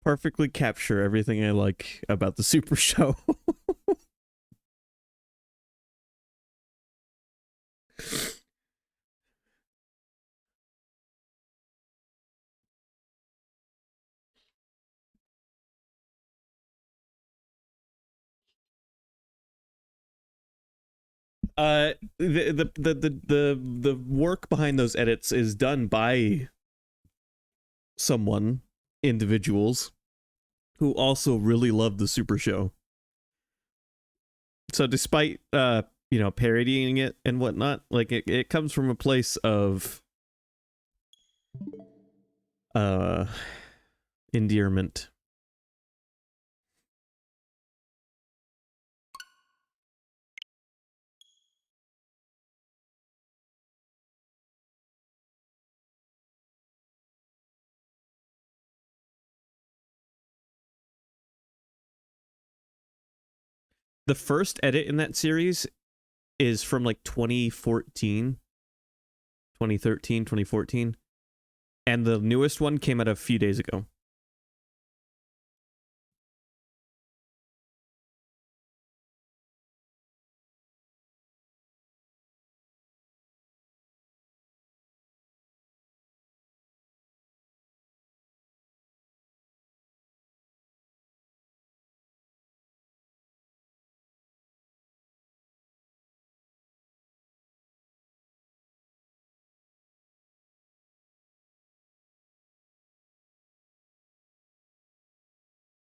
perfectly capture everything I like about the Super Show. The work behind those edits is done by someone, individuals, who also really love the Super Show. So despite parodying it and whatnot, like it comes from a place of endearment. The first edit in that series is from like 2014, 2013, 2014. And the newest one came out a few days ago.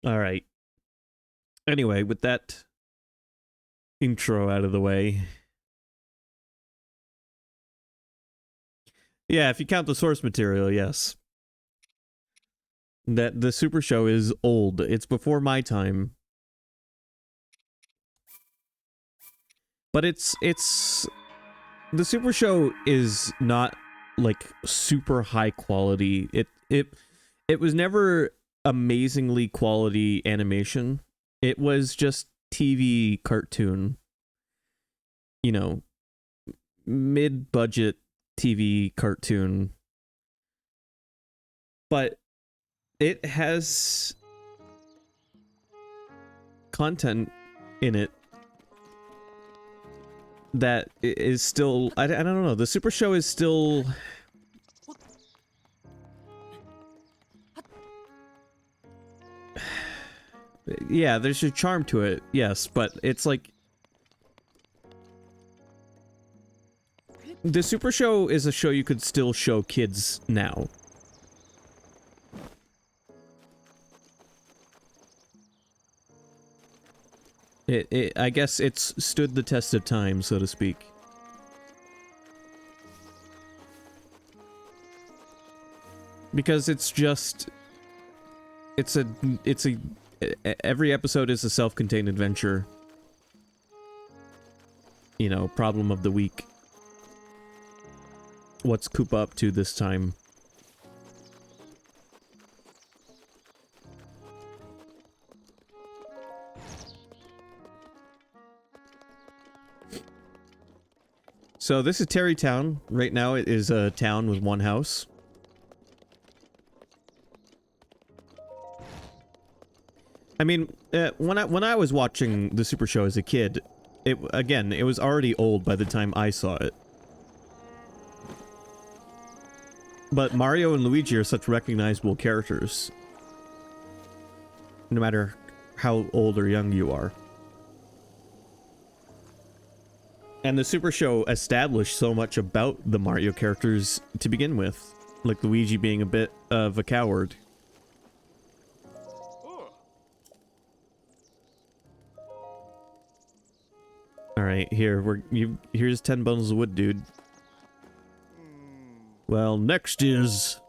All right. Anyway, with that intro out of the way. Yeah, if you count the source material, yes. That the Super Show is old. It's before my time. But it's the Super Show is not like super high quality. It was never amazingly quality animation. It was just TV cartoon. You know, mid-budget TV cartoon. But it has content in it that is still, I don't know, the Super Show is still yeah, there's a charm to it, yes, but it's like the Super Show is a show you could still show kids now. I guess it's stood the test of time, so to speak. Because it's just... every episode is a self-contained adventure. You know, problem of the week. What's Koopa up to this time? So this is Terrytown. Right now it is a town with one house. I mean, when I was watching the Super Show as a kid, it was already old by the time I saw it. But Mario and Luigi are such recognizable characters. No matter how old or young you are. And the Super Show established so much about the Mario characters to begin with. Like Luigi being a bit of a coward. Alright, here's 10 bundles of wood, dude. Well, next is...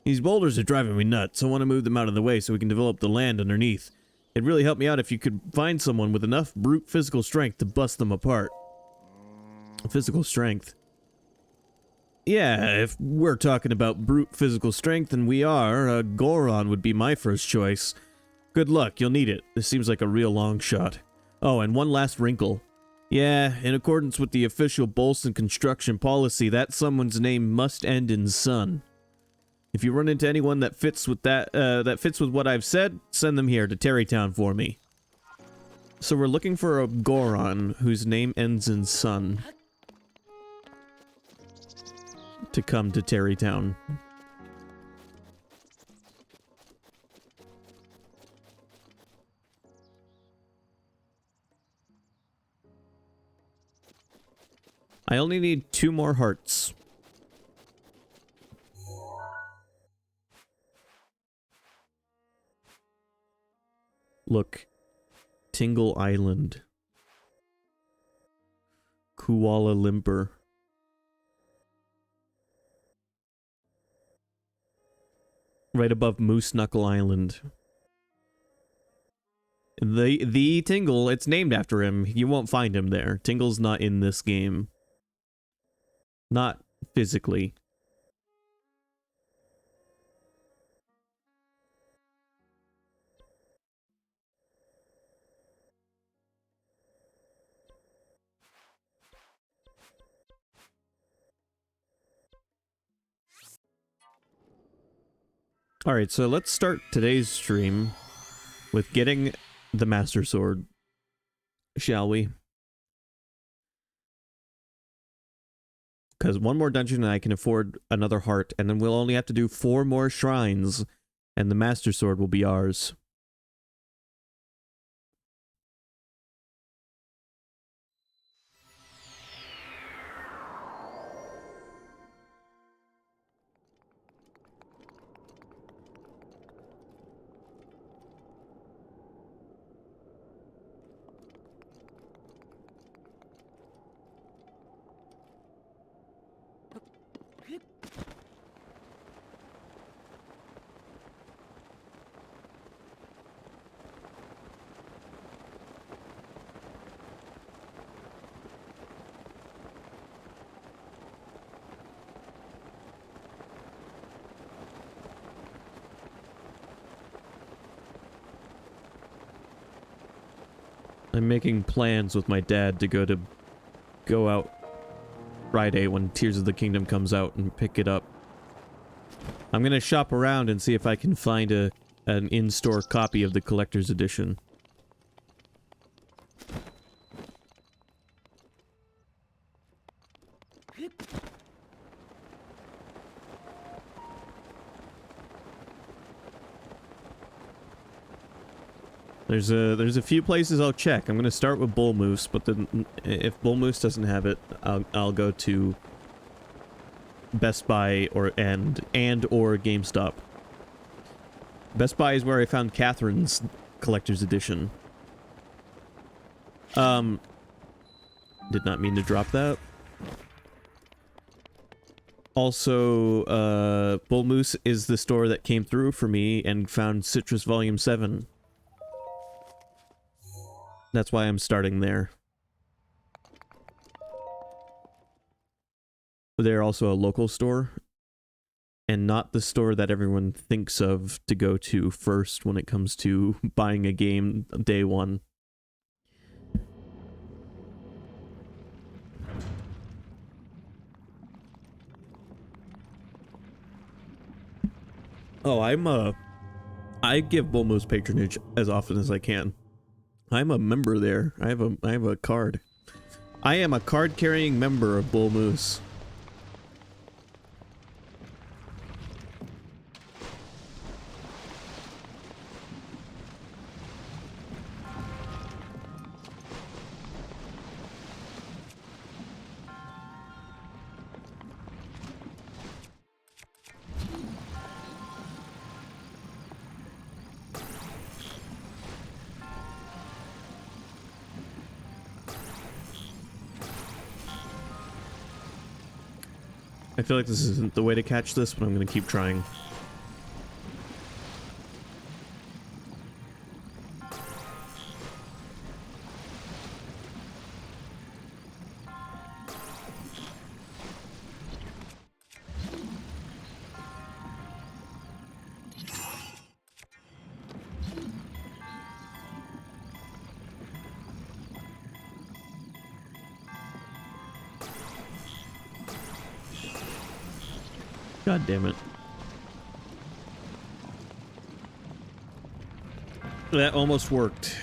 These boulders are driving me nuts. I want to move them out of the way so we can develop the land underneath. It'd really help me out if you could find someone with enough brute physical strength to bust them apart. Physical strength. Yeah, if we're talking about brute physical strength, and we are, Goron would be my first choice. Good luck, you'll need it. This seems like a real long shot. Oh, and one last wrinkle. Yeah, in accordance with the official Bolson construction policy, that someone's name must end in son. If you run into anyone that fits with that fits with what I've said, send them here to Terrytown for me. So we're looking for a Goron whose name ends in Sun to come to Terrytown. I only need 2 more hearts. Look. Tingle Island. Kuala Lumpur. Right above Moose Knuckle Island. The Tingle, it's named after him. You won't find him there. Tingle's not in this game. Not physically. Alright, so let's start today's stream with getting the Master Sword, shall we? Because 1 more dungeon and I can afford another heart, and then we'll only have to do 4 more shrines, and the Master Sword will be ours. I'm making plans with my dad to go out Friday when Tears of the Kingdom comes out and pick it up. I'm gonna shop around and see if I can find an in-store copy of the collector's edition. There's a few places I'll check. I'm gonna start with Bull Moose, but then if Bull Moose doesn't have it, I'll go to Best Buy or GameStop. Best Buy is where I found Catherine's collector's edition. Did not mean to drop that. Also, Bull Moose is the store that came through for me and found Citrus Volume 7. That's why I'm starting there. They're also a local store, and not the store that everyone thinks of to go to first when it comes to buying a game day one. Oh, I give Bull Moose patronage as often as I can. I'm a member there. I have a card. I am a card-carrying member of Bull Moose. I feel like this isn't the way to catch this, but I'm gonna keep trying. God damn it. That almost worked.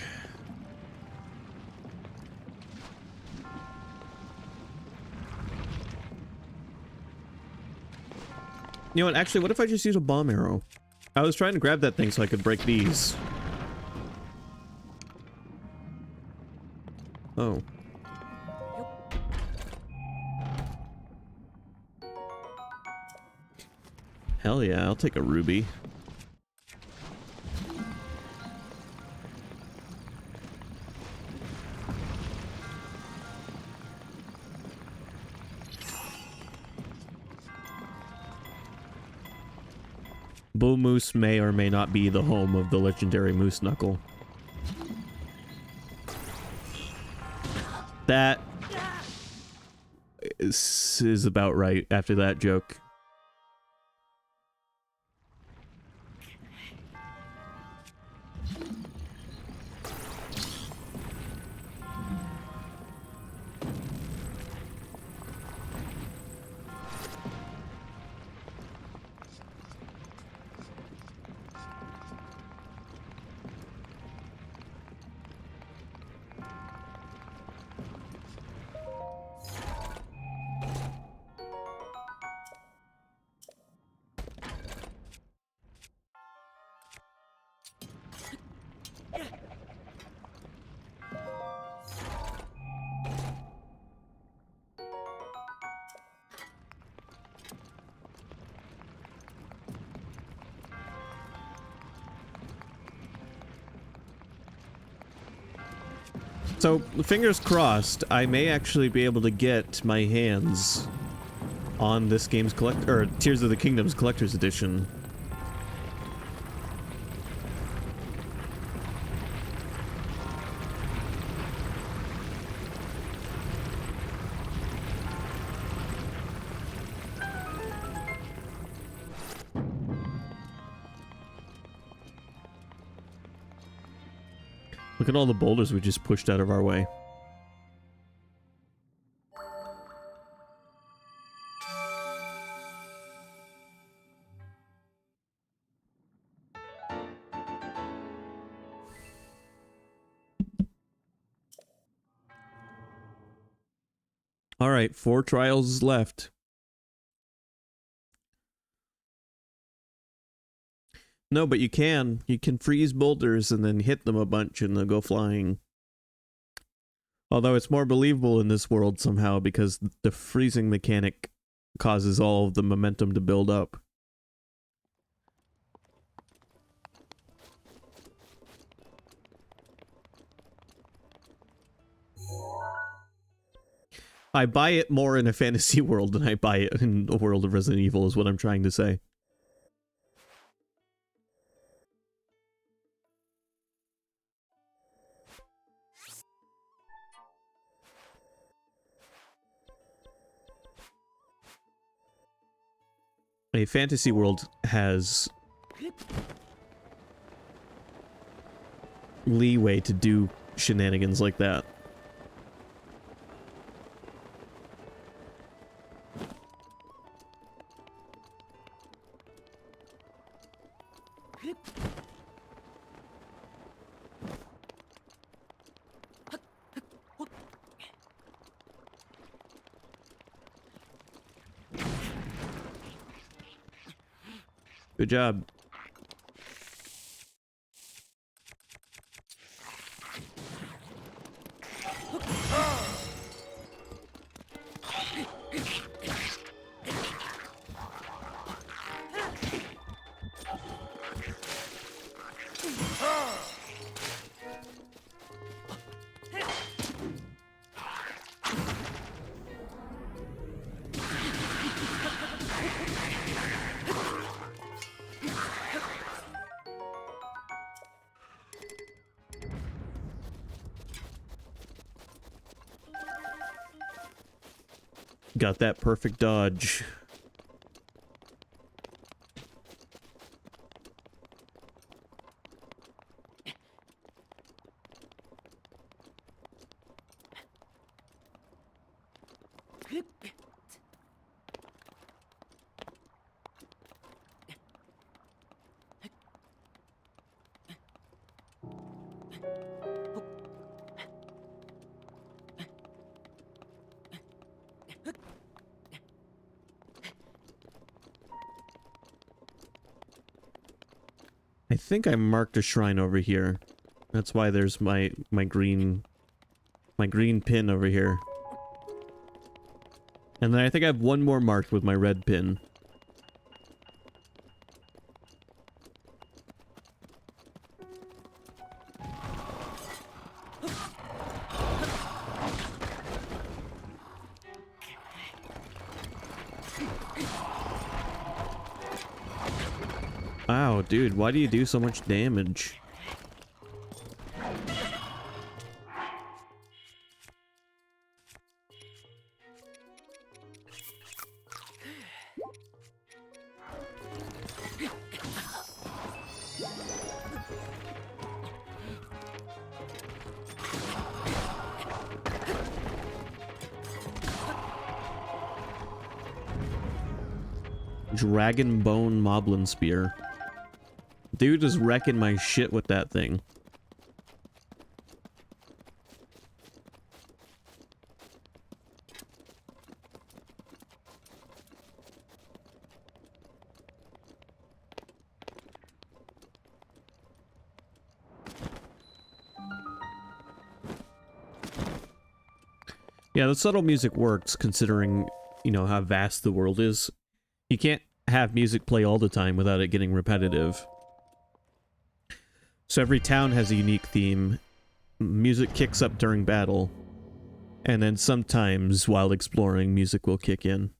You know what? Actually, what if I just use a bomb arrow? I was trying to grab that thing so I could break these. Oh. Hell yeah, I'll take a ruby. Bull Moose may or may not be the home of the legendary Moose Knuckle. That is about right after that joke. So, fingers crossed, I may actually be able to get my hands on this game's Tears of the Kingdom's Collector's Edition. Look at all the boulders we just pushed out of our way. All right, 4 trials left. No, but you can freeze boulders and then hit them a bunch and they'll go flying. Although it's more believable in this world somehow because the freezing mechanic causes all of the momentum to build up. I buy it more in a fantasy world than I buy it in a world of Resident Evil is what I'm trying to say. A fantasy world has leeway to do shenanigans like that. Good job. Got that perfect dodge. I think I marked a shrine over here. That's why there's my green pin over here. And then I think I have one more marked with my red pin. Wow, dude, why do you do so much damage? Dragon Bone Moblin Spear. Dude is wrecking my shit with that thing. Yeah, the subtle music works considering, you know, how vast the world is. You can't have music play all the time without it getting repetitive. So every town has a unique theme. Music kicks up during battle. And then sometimes, while exploring, music will kick in.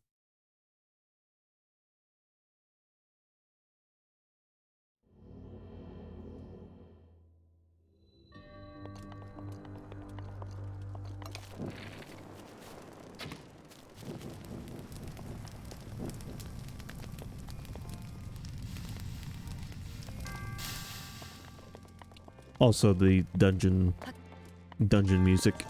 Also the dungeon music.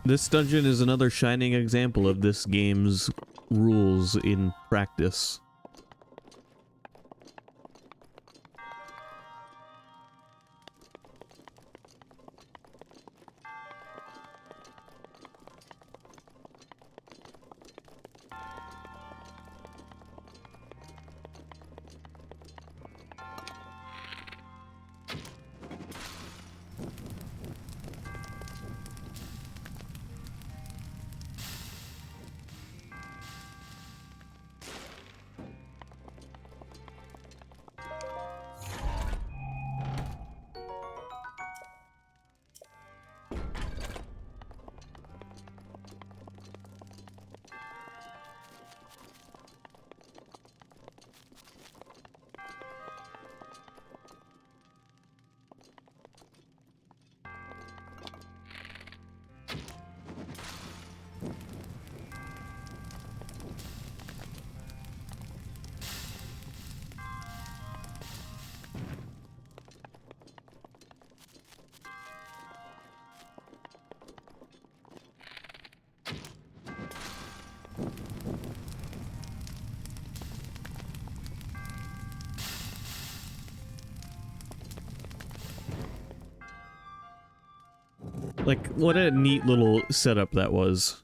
This dungeon is another shining example of this game's rules in practice. Like, what a neat little setup that was.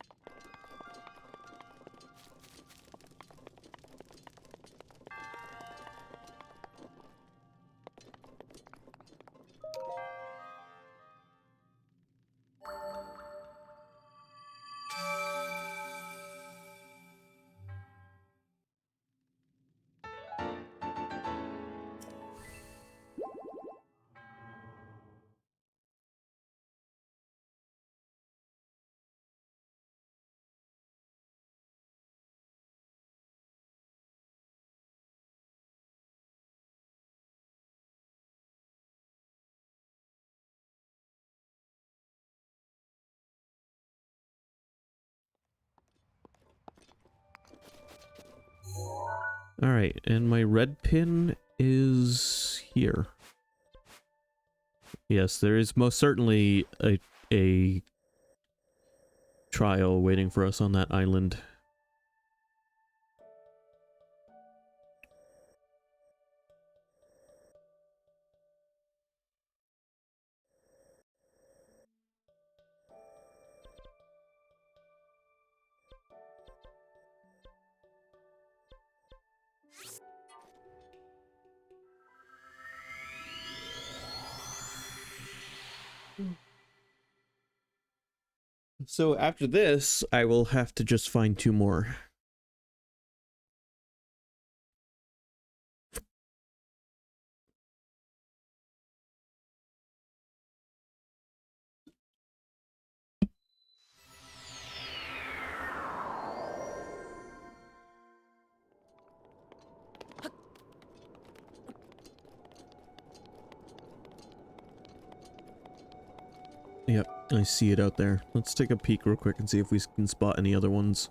Alright, and my red pin is here. Yes, there is most certainly a trial waiting for us on that island. So after this, I will have to just find 2 more. Yep, I see it out there. Let's take a peek real quick and see if we can spot any other ones.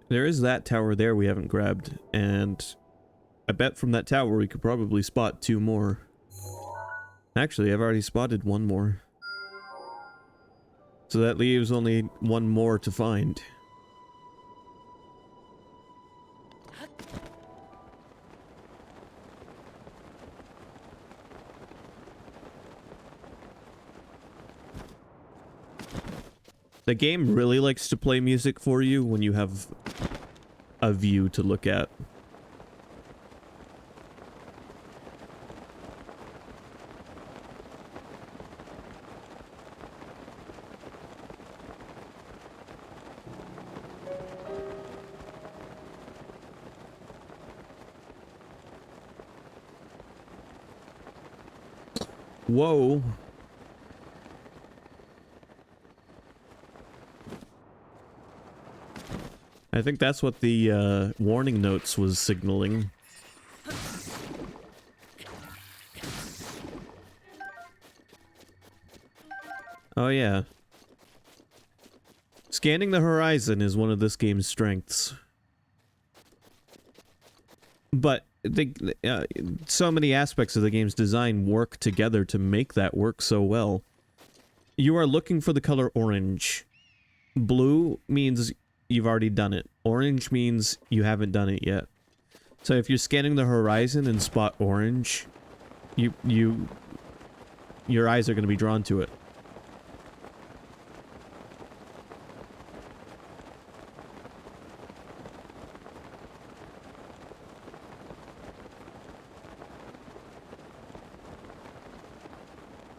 There is that tower there we haven't grabbed, and I bet from that tower we could probably spot 2 more. Actually, I've already spotted 1 more. So that leaves only 1 more to find. The game really likes to play music for you when you have a view to look at. Whoa. I think that's what the warning notes was signaling. Oh yeah. Scanning the horizon is one of this game's strengths. But so many aspects of the game's design work together to make that work so well. You are looking for the color orange. Blue means you've already done it. Orange means you haven't done it yet. So if you're scanning the horizon and spot orange, your eyes are going to be drawn to it.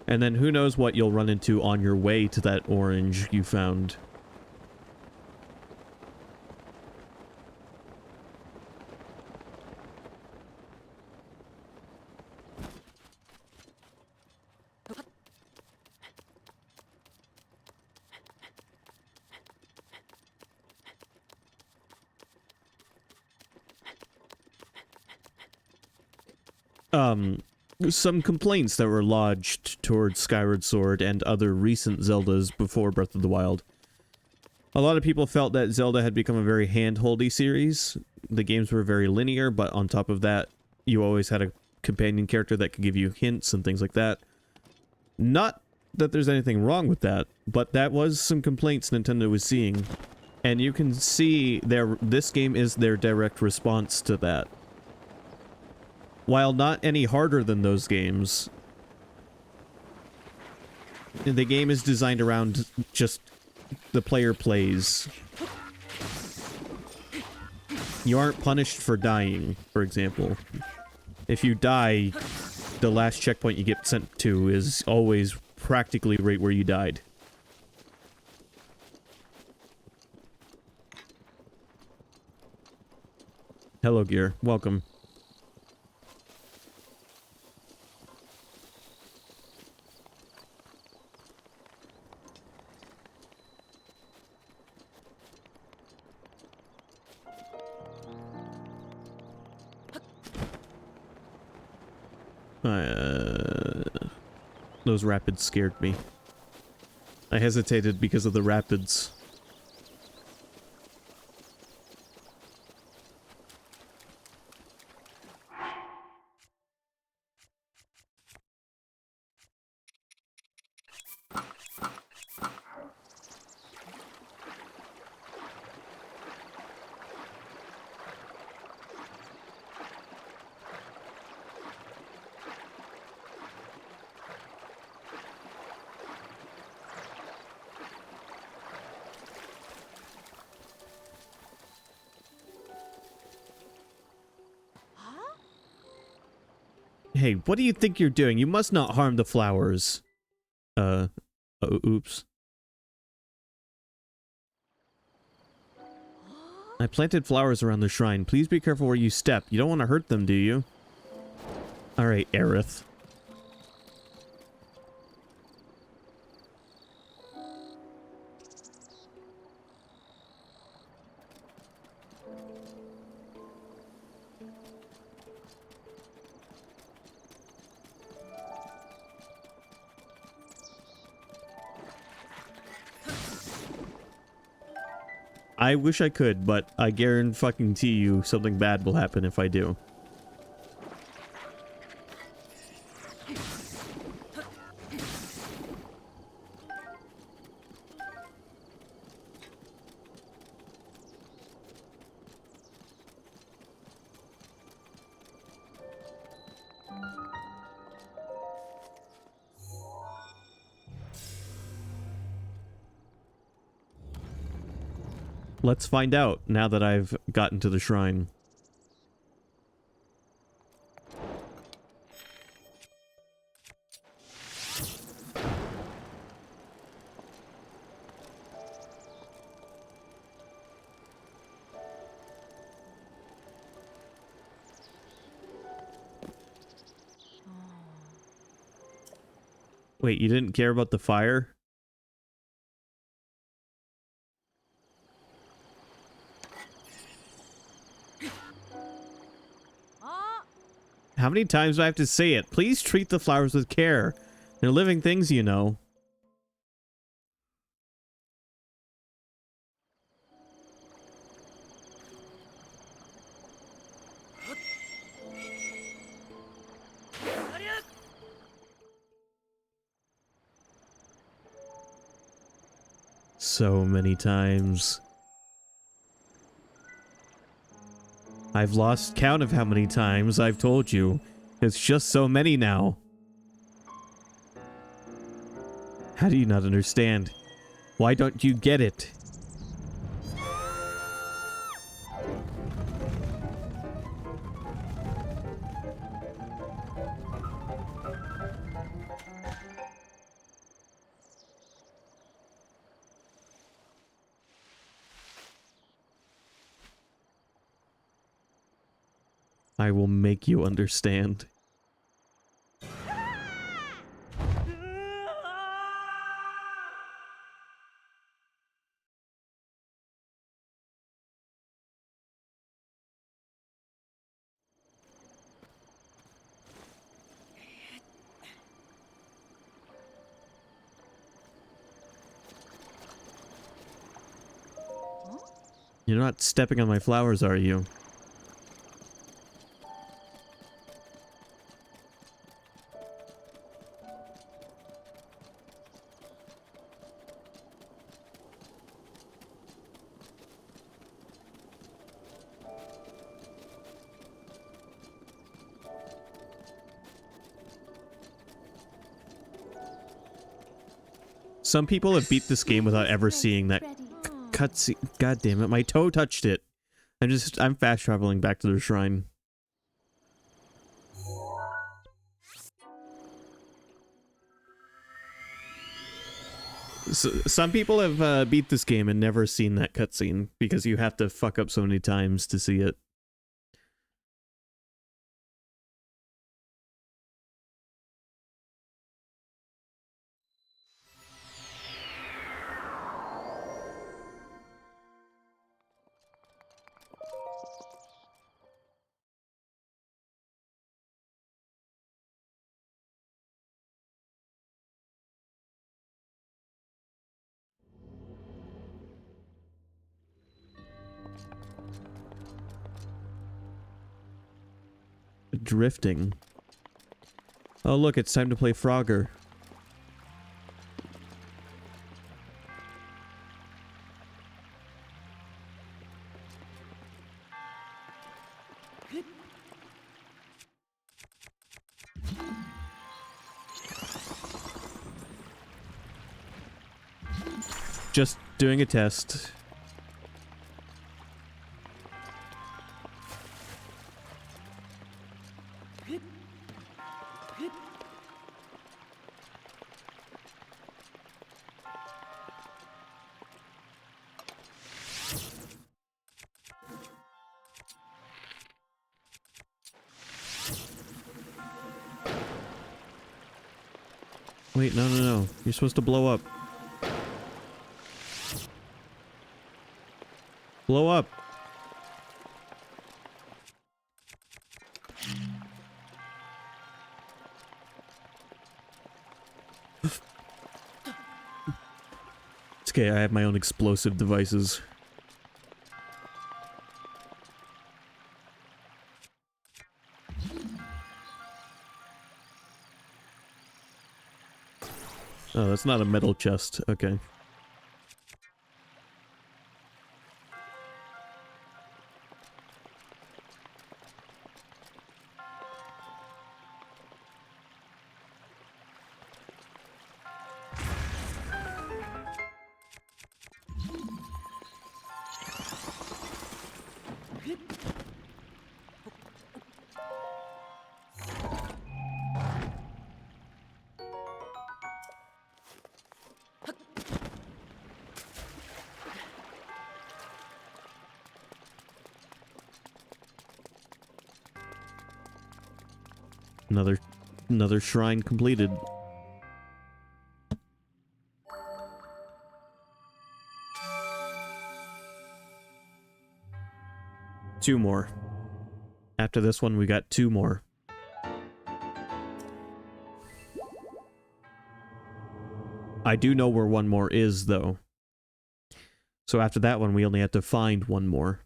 And then who knows what you'll run into on your way to that orange you found. Some complaints that were lodged towards Skyward Sword and other recent Zeldas before Breath of the Wild. A lot of people felt that Zelda had become a very hand-holdy series. The games were very linear, but on top of that, you always had a companion character that could give you hints and things like that. Not that there's anything wrong with that, but that was some complaints Nintendo was seeing. And you can see this game is their direct response to that. While not any harder than those games, the game is designed around just the player plays. You aren't punished for dying, for example. If you die, the last checkpoint you get sent to is always practically right where you died. Hello, Gear. Welcome. Those rapids scared me. I hesitated because of the rapids. Hey, what do you think you're doing? You must not harm the flowers. Oops. I planted flowers around the shrine. Please be careful where you step. You don't want to hurt them, do you? Alright, Aerith. I wish I could, but I guarantee you something bad will happen if I do. Let's find out now that I've gotten to the shrine. Wait, you didn't care about the fire? How many times do I have to say it? Please treat the flowers with care. They're living things, you know. So many times. I've lost count of how many times I've told you. It's just so many now. How do you not understand? Why don't you get it? I will make you understand. You're not stepping on my flowers, are you? Some people have beat this game without ever seeing that cutscene. God damn it, my toe touched it. I'm fast traveling back to the shrine. So, some people have beat this game and never seen that cutscene because you have to fuck up so many times to see it. Drifting. Oh look, it's time to play Frogger. Just doing a test. Wait, no, no, no. You're supposed to blow up. Blow up. It's okay, I have my own explosive devices. Oh, that's not a metal chest. Okay. Another shrine completed. Two more. After this one, we got two more. I do know where one more is, though. So after that one, we only have to find one more.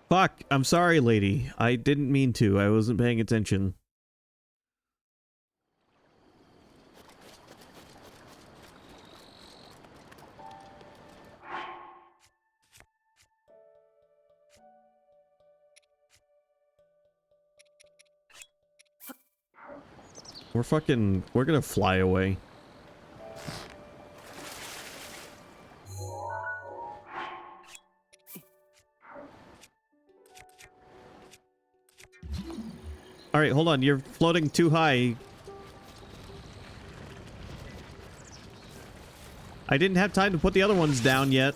Fuck, I'm sorry, lady. I didn't mean to. I wasn't paying attention. We're gonna fly away. Alright, hold on. You're floating too high. I didn't have time to put the other ones down yet.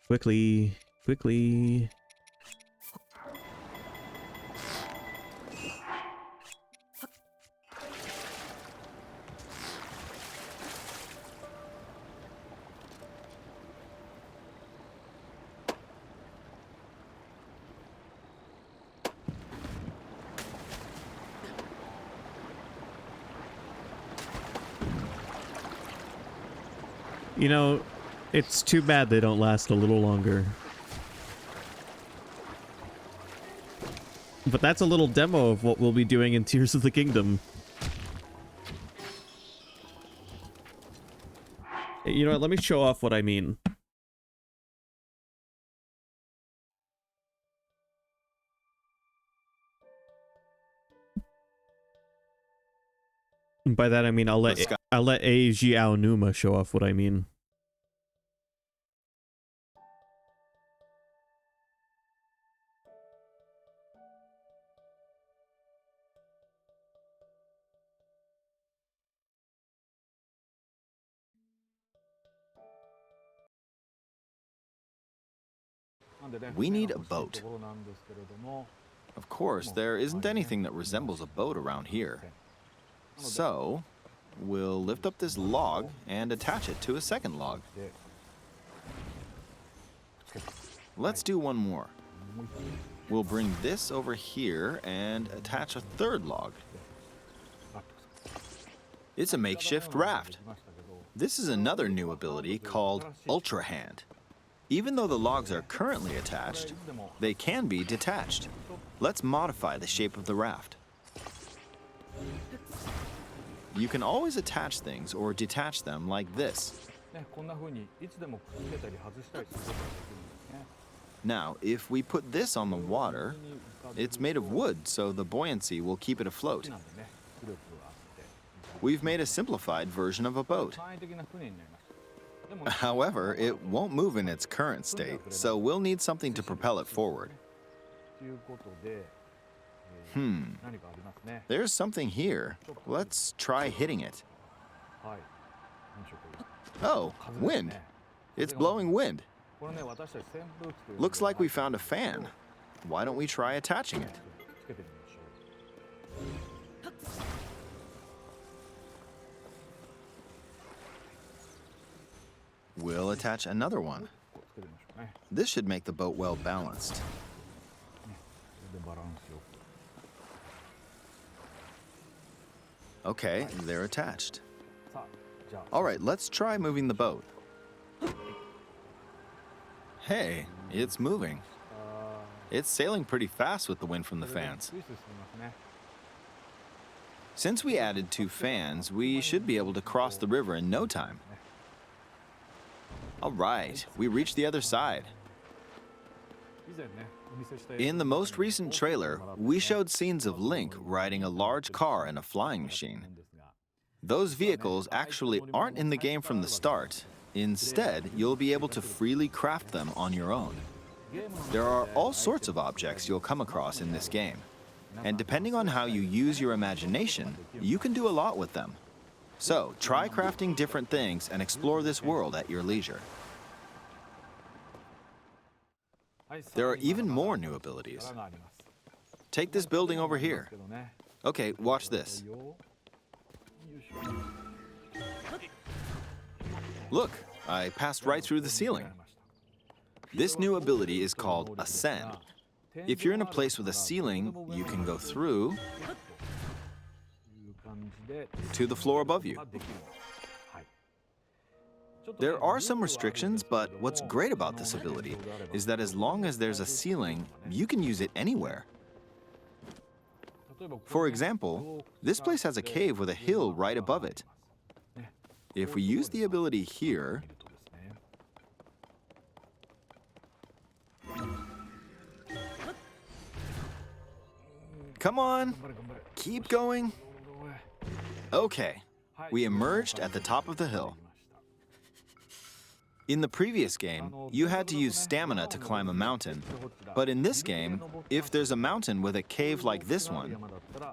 Quickly, quickly. You know, it's too bad they don't last a little longer. But that's a little demo of what we'll be doing in Tears of the Kingdom. You know what, let me show off what I mean. And by that I mean I'll let Eiji Aonuma show off what I mean. We need a boat. Of course, there isn't anything that resembles a boat around here. So, we'll lift up this log and attach it to a second log. Let's do one more. We'll bring this over here and attach a third log. It's a makeshift raft. This is another new ability called Ultra Hand. Even though the logs are currently attached, they can be detached. Let's modify the shape of the raft. you can always attach things or detach them like this. ね、こんな風にいつでもくっつけたり外したりすることができるんですね。 Now, if we put this on the water, it's made of wood, so the buoyancy will keep it afloat. なんでね、浮力があって、 We've made a simplified version of a boat. 簡易的な船になりました。でもね、 However, it won't move in its current state, so we'll need something to propel it forward. ということで、Hmm, 何かありますね。 there's something here. Let's try hitting it. はい。何でしょうこれ。 Oh, 風ですね。 wind. It's blowing wind. これね、私たち扇風機というの Looks like we found a fan. Why don't we try attaching it? つけてみましょう。 We'll attach another one. こうつけてみましょうね。 This should make the boat well balanced. これでバランスよく。 Okay, they're attached. さあ、じゃあ。 All right, let's try moving the boat. Hey, it's moving. It's sailing pretty fast with the wind from the fans. スイスイ進みますね。 Since we added 2 fans, we should be able to cross the river in no time. All right, we reached the other side. 以前ね、お見せした In the most recent trailer, we showed scenes of Link riding a large car and a flying machine. Those vehicles actually aren't in the game from the start. Instead, you'll be able to freely craft them on your own. There are all sorts of objects you'll come across in this game. And depending on how you use your imagination, you can do a lot with them. So, try crafting different things and explore this world at your leisure. There are even more new abilities. があります。 Take this building over here. けどね。 Okay, watch this. よいしょ。 Look, I passed right through the ceiling. This new ability is called Ascend. If you're in a place with a ceiling, you can go through いう感じで to the floor above you. できる。はい。ちょっとね There are some restrictions, but what's great about this ability is that as long as there's a ceiling, you can use it anywhere. 例えばここ For ね example, this place has a cave with a hill right above it. If we use the ability here, 見るとですね。 come on, 頑張れ頑張れ。 keep going. おい Okay, はい we emerged at the top of the hill. In the previous game, you had to use stamina to climb a mountain. But in this game, if there's a mountain with a cave like this one,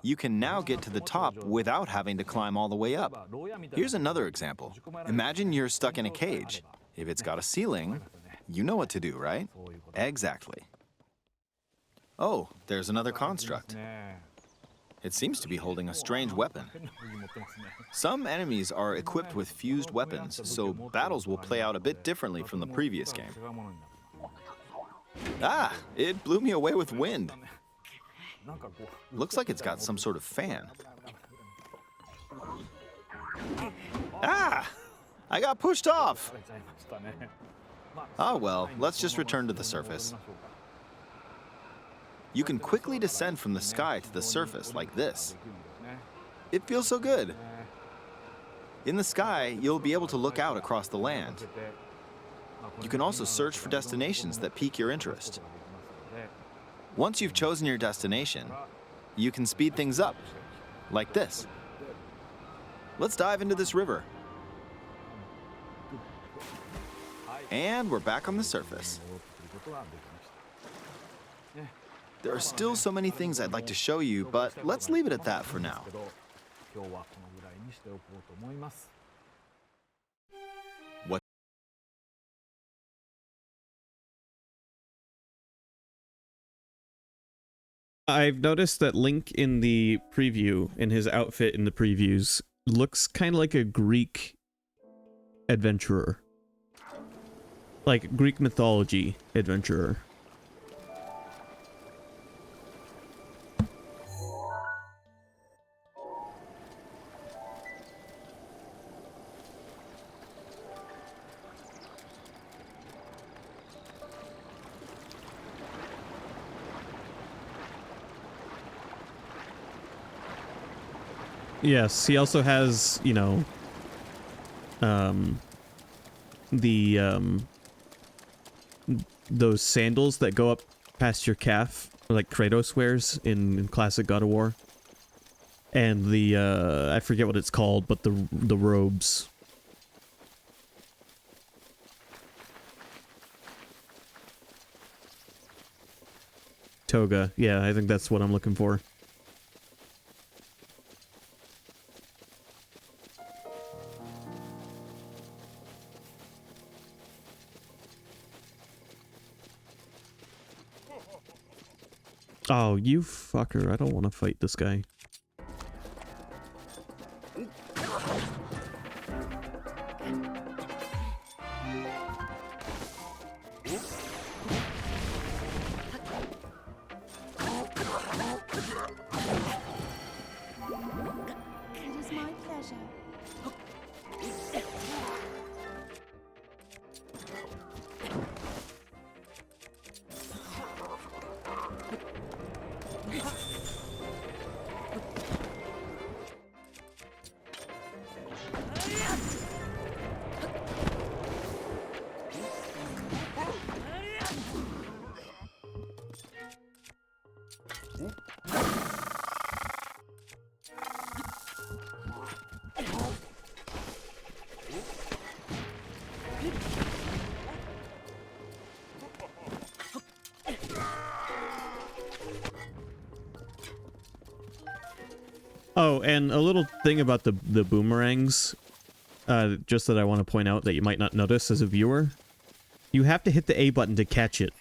you can now get to the top without having to climb all the way up. Here's another example. Imagine you're stuck in a cage. If it's got a ceiling, you know what to do, right? Exactly. Oh, there's another construct. ね It seems to be holding a strange weapon. 変な武器持ってますね。 Some enemies are equipped with fused weapons, so battles will play out a bit differently from the previous game. 違うものになる。 Ah, it blew me away with wind. なんかこう Looks like it's got some sort of fan. Ah! I got pushed off! 疲れちゃいましたね。ま Ah well, let's just return to the surface. You can quickly descend from the sky to the surface like this. It feels so good. In the sky, you'll be able to look out across the land. You can also search for destinations that pique your interest. Once you've chosen your destination, you can speed things up, like this. Let's dive into this river. And we're back on the surface. There are still so many things I'd like to show you, but let's leave it at that for now. 今日はこのぐらいにしておこうと思います。 I've noticed that Link in the preview, in his outfit in the previews, looks kind of like a Greek adventurer. Like Greek mythology adventurer. Yes, he also has, you know, the those sandals that go up past your calf, like Kratos wears in classic God of War. And the I forget what it's called, but the robes. Toga. Yeah, I think that's what I'm looking for. Oh, you fucker. I don't want to fight this guy. It is my pleasure. Oh, and a little thing about the boomerangs, just that I want to point out that you might not notice as a viewer. You have to hit the A button to catch it.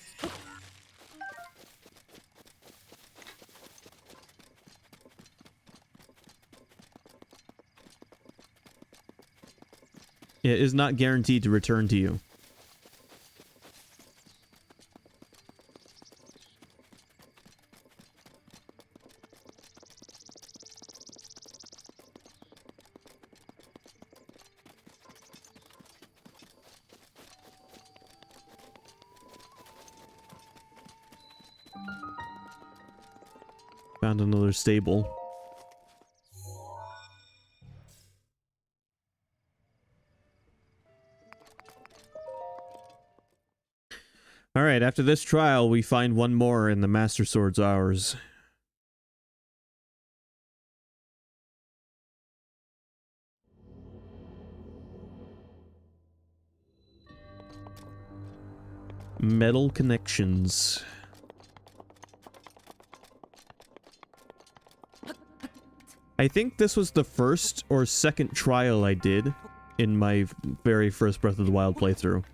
It is not guaranteed to return to you. Found another stable. Alright, after this trial, we find one more and the Master Sword's ours. Metal connections. I think this was the first or second trial I did in my very first Breath of the Wild playthrough.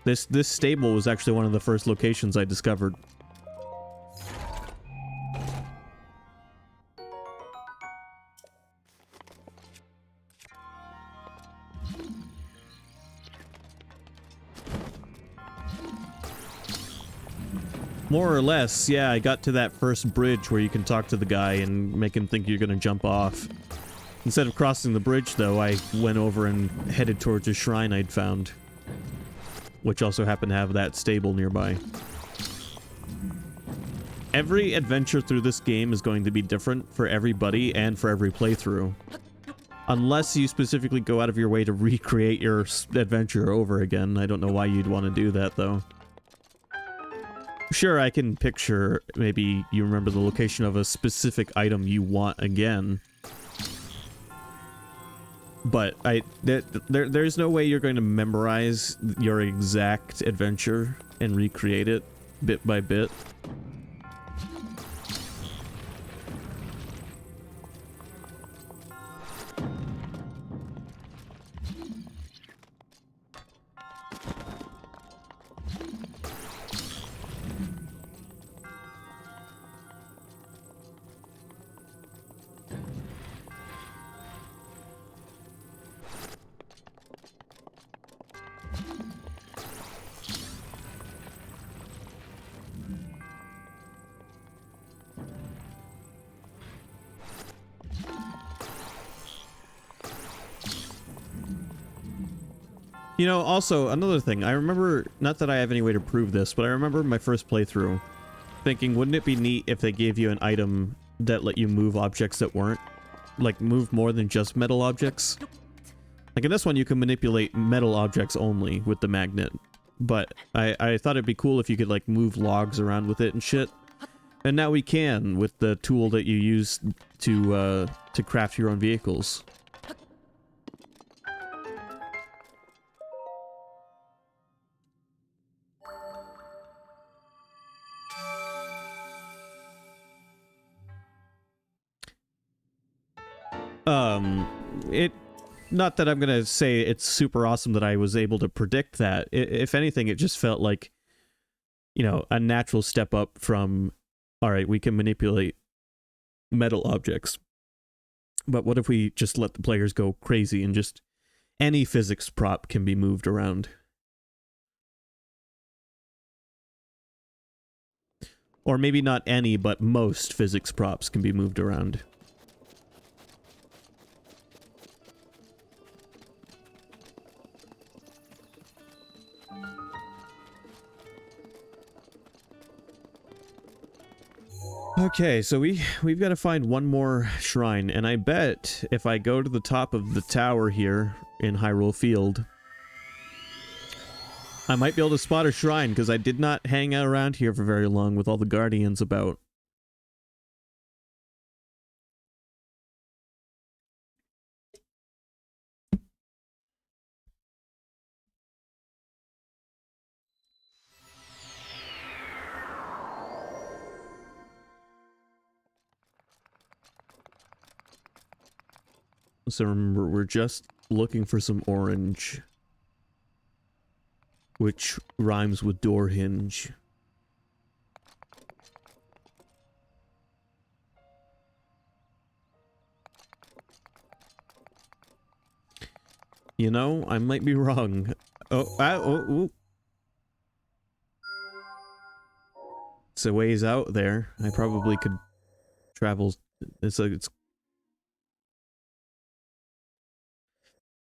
This stable was actually one of the first locations I discovered. More or less, yeah, I got to that first bridge where you can talk to the guy and make him think you're gonna jump off. Instead of crossing the bridge, though, I went over and headed towards a shrine I'd found, which also happened to have that stable nearby. Every adventure through this game is going to be different for everybody and for every playthrough. Unless you specifically go out of your way to recreate your adventure over again. I don't know why you'd want to do that, though. Sure, I can picture maybe you remember the location of a specific item you want again. But there's no way you're going to memorize your exact adventure and recreate it bit by bit. You know, also, another thing, I remember, not that I have any way to prove this, but I remember my first playthrough thinking, wouldn't it be neat if they gave you an item that let you move objects that weren't like move more than just metal objects. Like in this one, you can manipulate metal objects only with the magnet. But I thought it'd be cool if you could like move logs around with it and shit. And now we can with the tool that you use to craft your own vehicles. Not that I'm gonna say it's super awesome that I was able to predict that. If anything, it just felt like, you know, a natural step up from, all right, we can manipulate metal objects. But what if we just let the players go crazy and just any physics prop can be moved around? Or maybe not any, but most physics props can be moved around. Okay, so we've got to find one more shrine, and I bet if I go to the top of the tower here in Hyrule Field, I might be able to spot a shrine, because I did not hang out around here for very long with all the guardians about. So remember, we're just looking for some orange, which rhymes with door hinge. You know, I might be wrong. Oh. It's a ways out there. I probably could travel.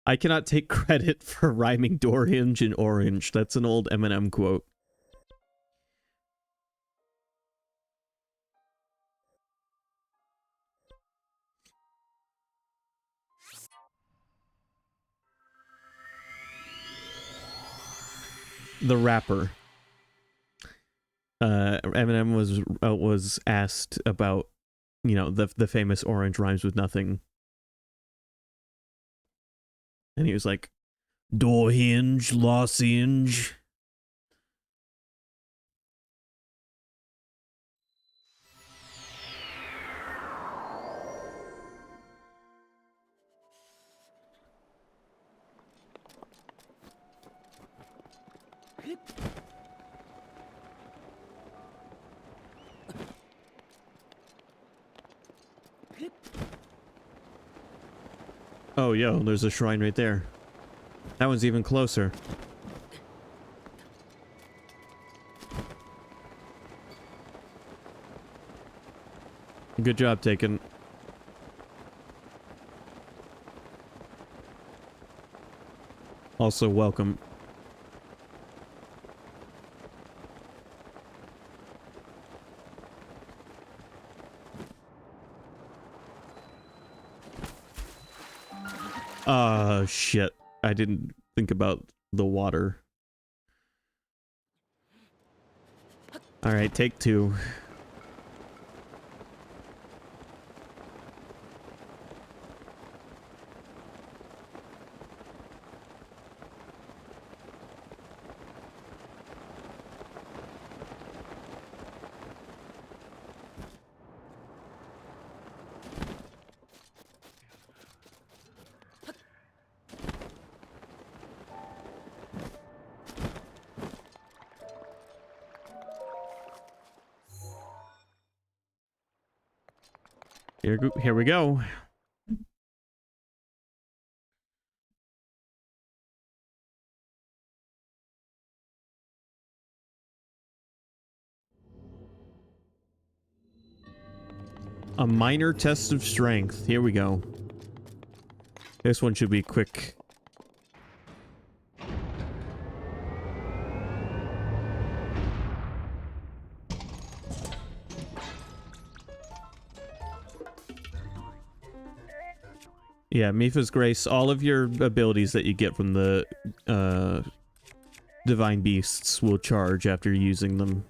I cannot take credit for rhyming door hinge and orange. That's an old Eminem quote. The rapper. Eminem was asked about, you know, the famous orange rhymes with nothing. And he was like, door hinge, lozenge. Oh, yo, there's a shrine right there. That one's even closer. Good job, Taken. Also, welcome. Shit. I didn't think about the water. Alright, take two. Here we go. A minor test of strength. Here we go. This one should be quick. Yeah, Mipha's Grace, all of your abilities that you get from the Divine Beasts will charge after using them.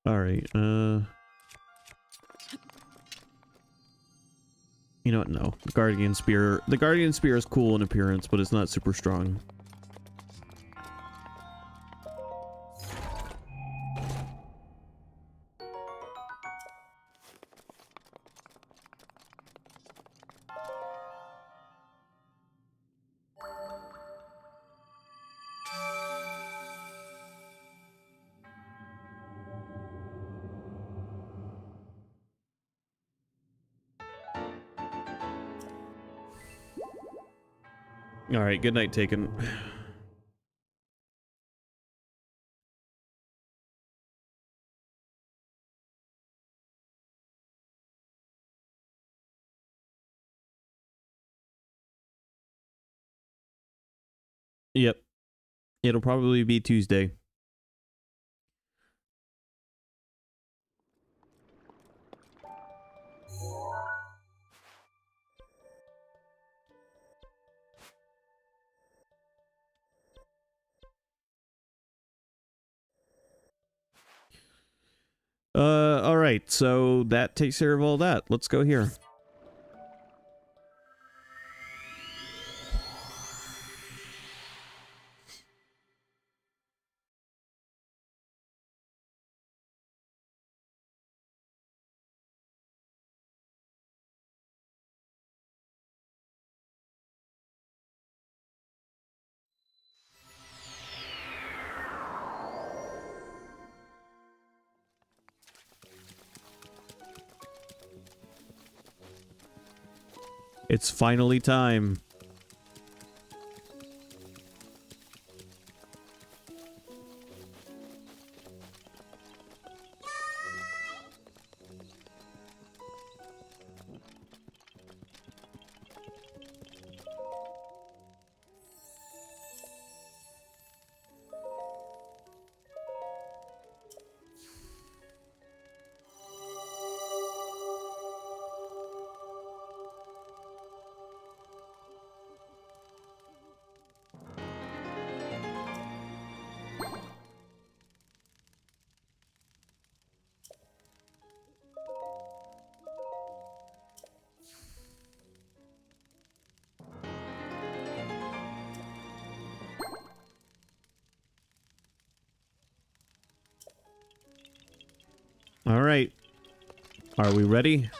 Alright, you know what? No. Guardian Spear. The Guardian Spear is cool in appearance, but it's not super strong. Alright, good night, Taken. Yep. It'll probably be Tuesday. Alright, so that takes care of all that. Let's go here. It's finally time. All right. Are we ready?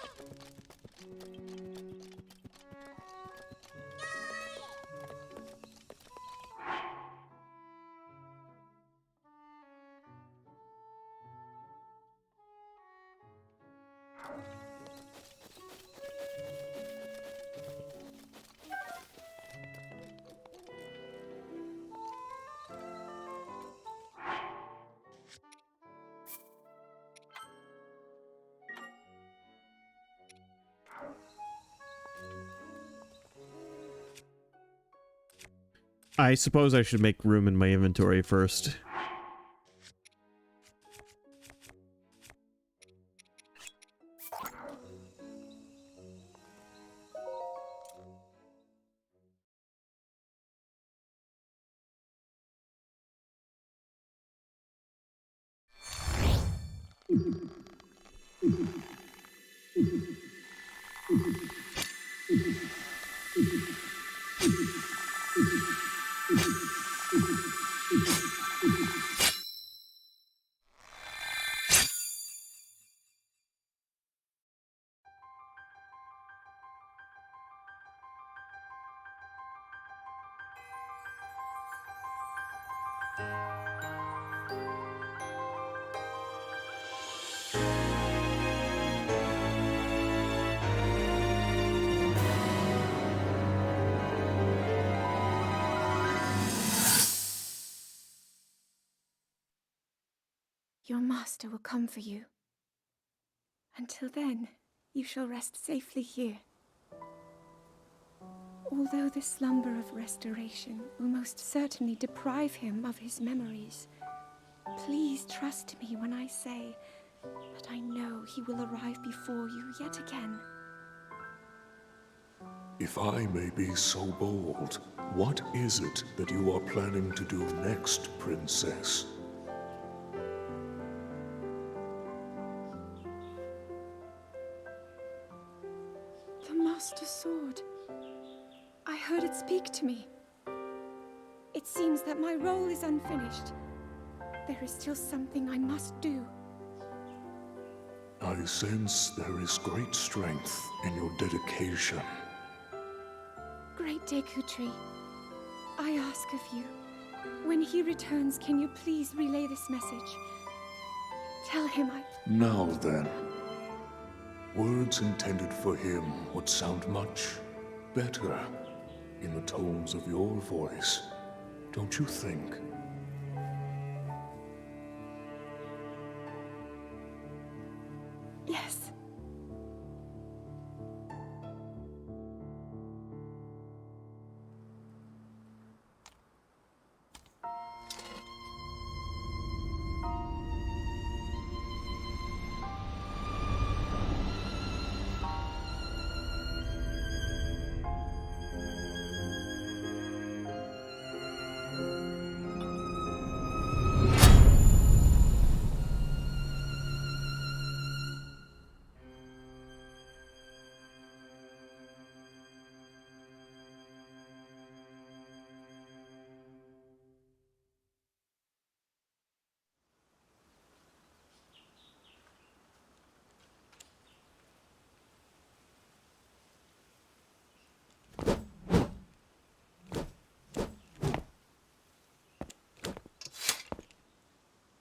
I suppose I should make room in my inventory first. Your master will come for you. Until then, you shall rest safely here. Although the slumber of restoration will most certainly deprive him of his memories, please trust me when I say that I know he will arrive before you yet again. If I may be so bold, what is it that you are planning to do next, Princess? The Master Sword. I heard it speak to me. It seems that my role is unfinished. There is still something I must do. I sense there is great strength in your dedication. Great Dekutri, I ask of you, when he returns, can you please relay this message? Tell him Now then, words intended for him would sound much better in the tones of your voice, don't you think? Yes.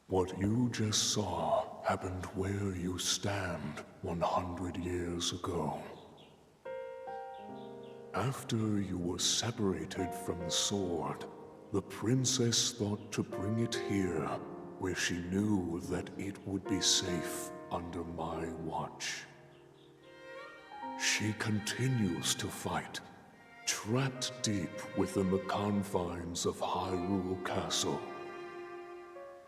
What you just saw happened where you stand 100 years ago. After you were separated from the sword, the princess thought to bring it here, where she knew that it would be safe under my watch. She continues to fight, trapped deep within the confines of Hyrule Castle.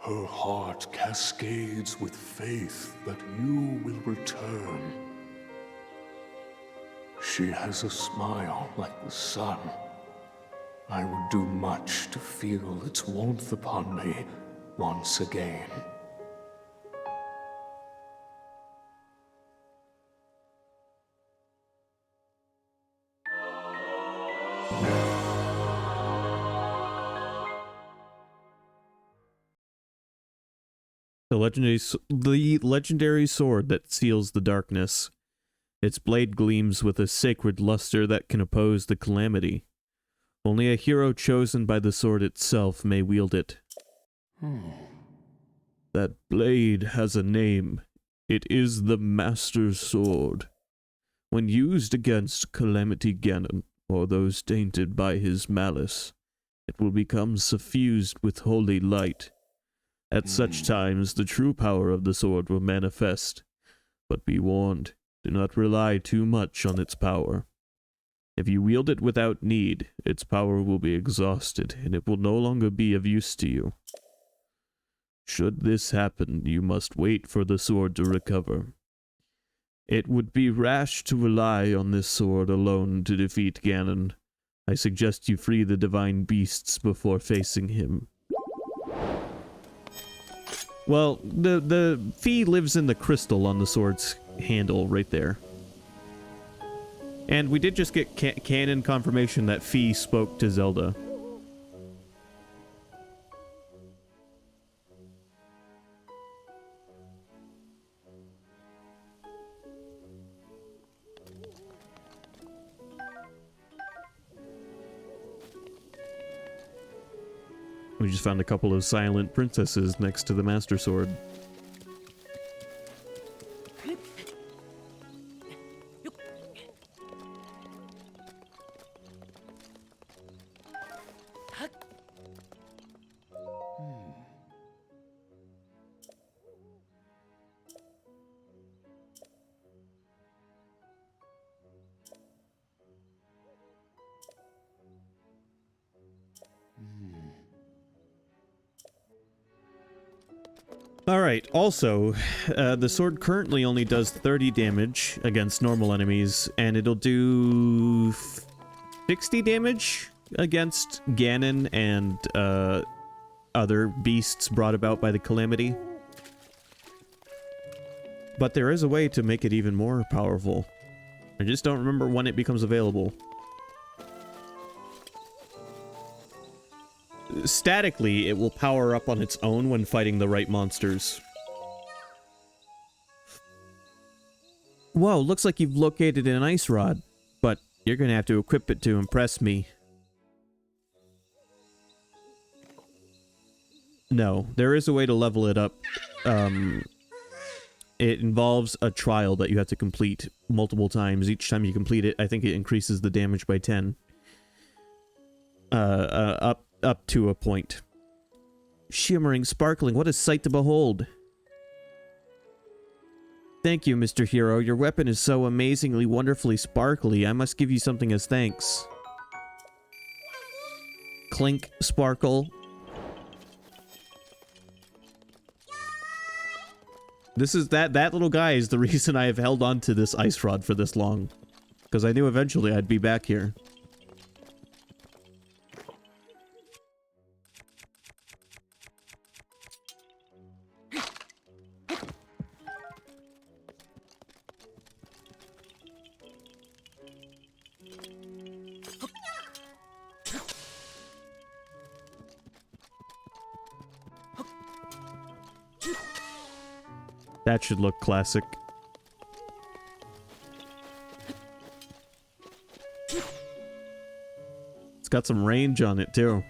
Her heart cascades with faith that you will return. She has a smile like the sun. I would do much to feel its warmth upon me once again. The legendary sword that seals the darkness. Its blade gleams with a sacred luster that can oppose the calamity. Only a hero chosen by the sword itself may wield it. That blade has a name. It is the Master Sword. When used against Calamity Ganon, or those tainted by his malice, it will become suffused with holy light. At such times, the true power of the sword will manifest. But be warned, do not rely too much on its power. If you wield it without need, its power will be exhausted, and it will no longer be of use to you. Should this happen, you must wait for the sword to recover. It would be rash to rely on this sword alone to defeat Ganon. I suggest you free the divine beasts before facing him. Well, the Fee lives in the crystal on the sword's handle right there. And we did just get canon confirmation that Fee spoke to Zelda. We just found a couple of silent princesses next to the Master Sword. Alright, also, the sword currently only does 30 damage against normal enemies, and it'll do 60 damage against Ganon and other beasts brought about by the Calamity. But there is a way to make it even more powerful. I just don't remember when it becomes available. Statically, it will power up on its own when fighting the right monsters. Whoa, looks like you've located an ice rod, but you're gonna have to equip it to impress me. No, there is a way to level it up. It involves a trial that you have to complete multiple times. Each time you complete it, I think it increases the damage by 10. Up to a point. Shimmering, sparkling, what a sight to behold. Thank you, Mr. Hero. Your weapon is so amazingly, wonderfully sparkly. I must give you something as thanks. Clink, sparkle. This is that little guy is the reason I have held on to this ice rod for this long. Because I knew eventually I'd be back here. That should look classic. It's got some range on it, too.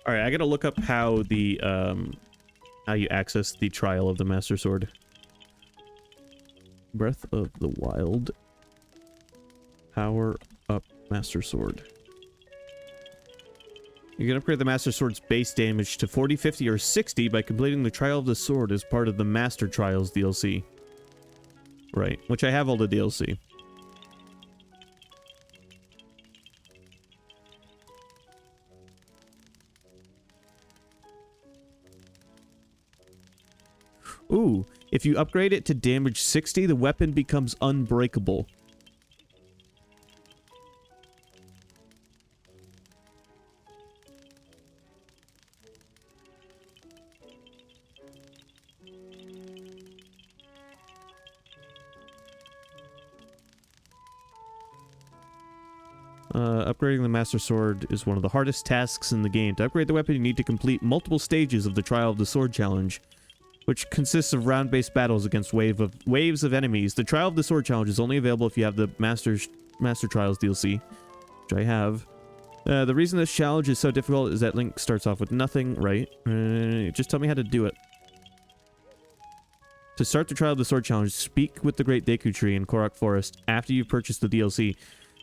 Alright, I gotta look up how the, how you access the trial of the Master Sword. Breath of the Wild. Power up Master Sword. You can upgrade the Master Sword's base damage to 40, 50, or 60 by completing the Trial of the Sword as part of the Master Trials DLC. Right, which I have all the DLC. Ooh, if you upgrade it to damage 60, the weapon becomes unbreakable. Upgrading the Master Sword is one of the hardest tasks in the game. To upgrade the weapon, you need to complete multiple stages of the Trial of the Sword challenge, which consists of round-based battles against waves of enemies. The Trial of the Sword challenge is only available if you have the Master Trials DLC, which I have. The reason this challenge is so difficult is that Link starts off with nothing, right? Just tell me how to do it. To start the Trial of the Sword challenge, speak with the Great Deku Tree in Korok Forest after you've purchased the DLC.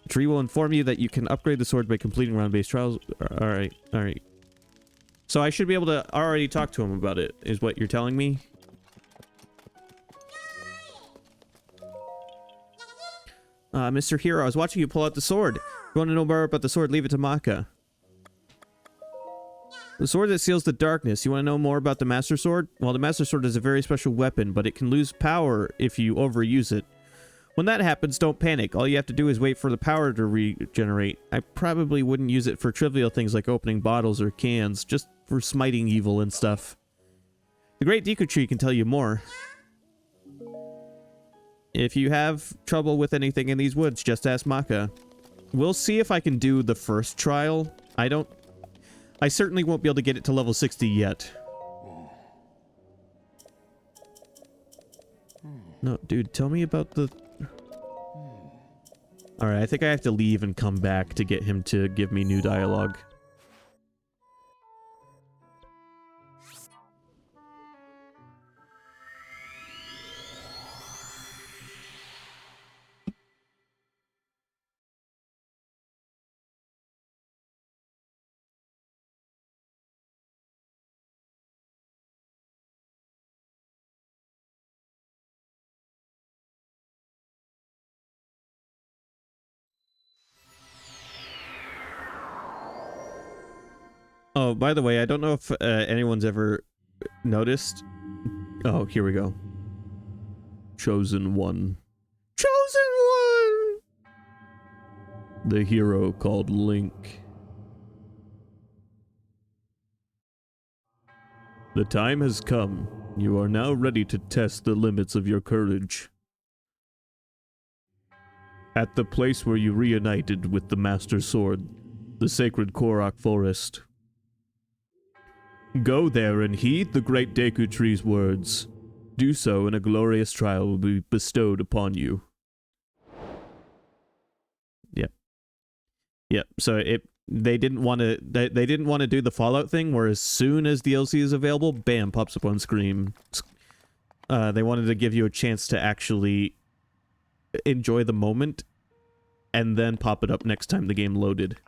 The tree will inform you that you can upgrade the sword by completing round-based trials. Alright, alright. So I should be able to already talk to him about it, is what you're telling me? Mr. Hero, I was watching you pull out the sword. If you want to know more about the sword, leave it to Maka. The sword that seals the darkness. You want to know more about the Master Sword? Well, the Master Sword is a very special weapon, but it can lose power if you overuse it. When that happens, don't panic. All you have to do is wait for the power to regenerate. I probably wouldn't use it for trivial things like opening bottles or cans, just for smiting evil and stuff. The Great Deku Tree can tell you more. If you have trouble with anything in these woods, just ask Maka. We'll see if I can do the first trial. I certainly won't be able to get it to level 60 yet. No, dude, tell me about the... Alright, I think I have to leave and come back to get him to give me new dialogue. Oh, by the way, I don't know if anyone's ever noticed. Oh, here we go. Chosen One. Chosen One! The hero called Link. The time has come. You are now ready to test the limits of your courage. At the place where you reunited with the Master Sword, the sacred Korok Forest. Go there and heed the Great Deku Tree's words. Do so and a glorious trial will be bestowed upon you. Yep. Yep, so they didn't want to they didn't want to do the Fallout thing where as soon as DLC is available, bam, pops up on screen. They wanted to give you a chance to actually enjoy the moment and then pop it up next time the game loaded.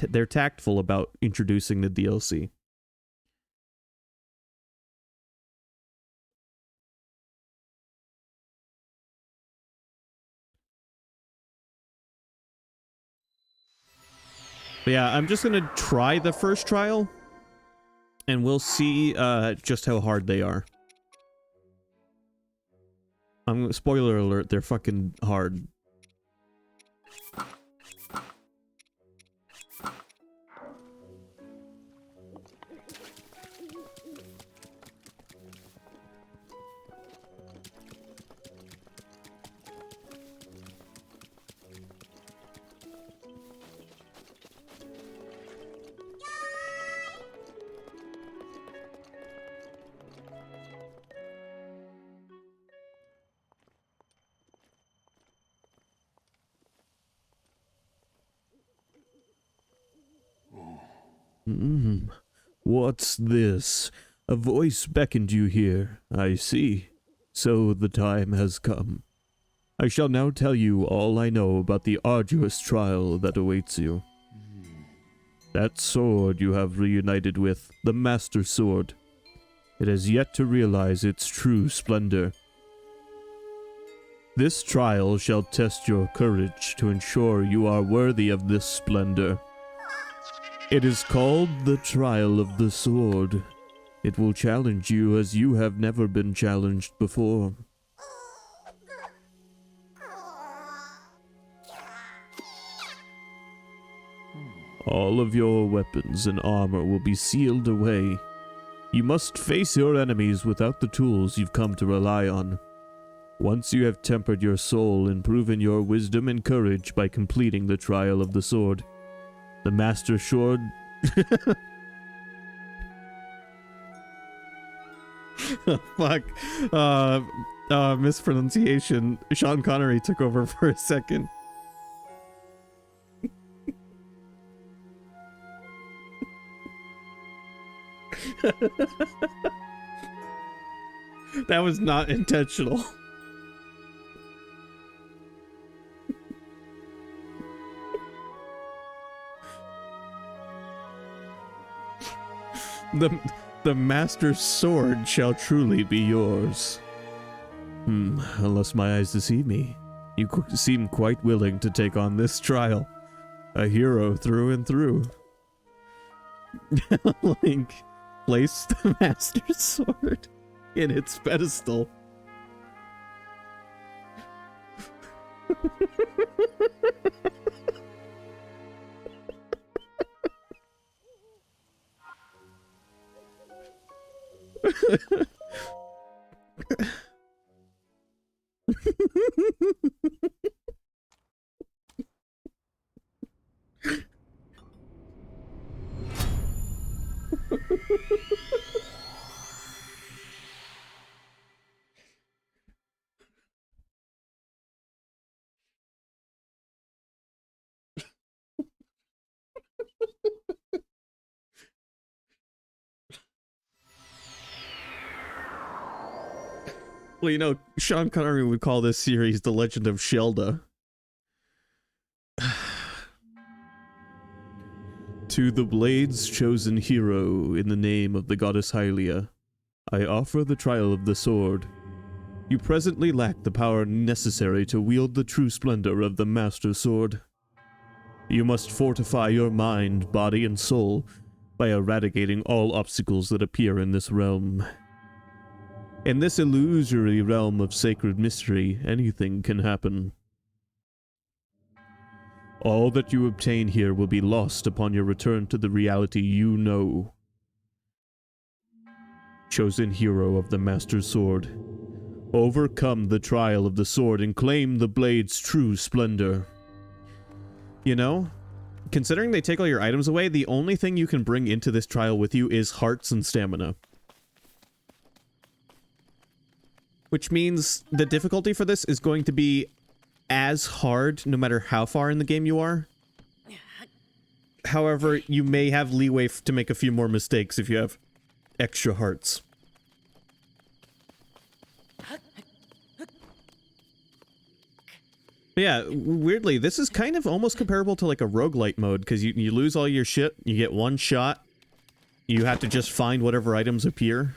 They're tactful about introducing the DLC. But yeah, I'm just gonna try the first trial, and we'll see just how hard they are. Spoiler alert, they're fucking hard. What's this? A voice beckoned you here, I see. So the time has come. I shall now tell you all I know about the arduous trial that awaits you. That sword you have reunited with, the Master Sword. It has yet to realize its true splendor. This trial shall test your courage to ensure you are worthy of this splendor. It is called the Trial of the Sword. It will challenge you as you have never been challenged before. All of your weapons and armor will be sealed away. You must face your enemies without the tools you've come to rely on. Once you have tempered your soul and proven your wisdom and courage by completing the trial of the sword, the Master Sword... Fuck. Mispronunciation. Sean Connery took over for a second. That was not intentional. The Master's sword shall truly be yours. Unless my eyes deceive me, you seem quite willing to take on this trial. A hero through and through. Link, place the Master's sword in its pedestal. Well, you know, Sean Connery would call this series The Legend of Shelda. To the Blade's chosen hero, in the name of the goddess Hylia, I offer the trial of the sword. You presently lack the power necessary to wield the true splendor of the Master Sword. You must fortify your mind, body, and soul by eradicating all obstacles that appear in this realm. In this illusory realm of sacred mystery, anything can happen. All that you obtain here will be lost upon your return to the reality you know. Chosen hero of the Master Sword, overcome the trial of the sword and claim the blade's true splendor. You know, considering they take all your items away, the only thing you can bring into this trial with you is hearts and stamina. Which means the difficulty for this is going to be as hard no matter how far in the game you are. However, you may have leeway to make a few more mistakes if you have extra hearts. But yeah, weirdly, this is kind of almost comparable to like a roguelite mode, because you lose all your shit, you get one shot, you have to just find whatever items appear.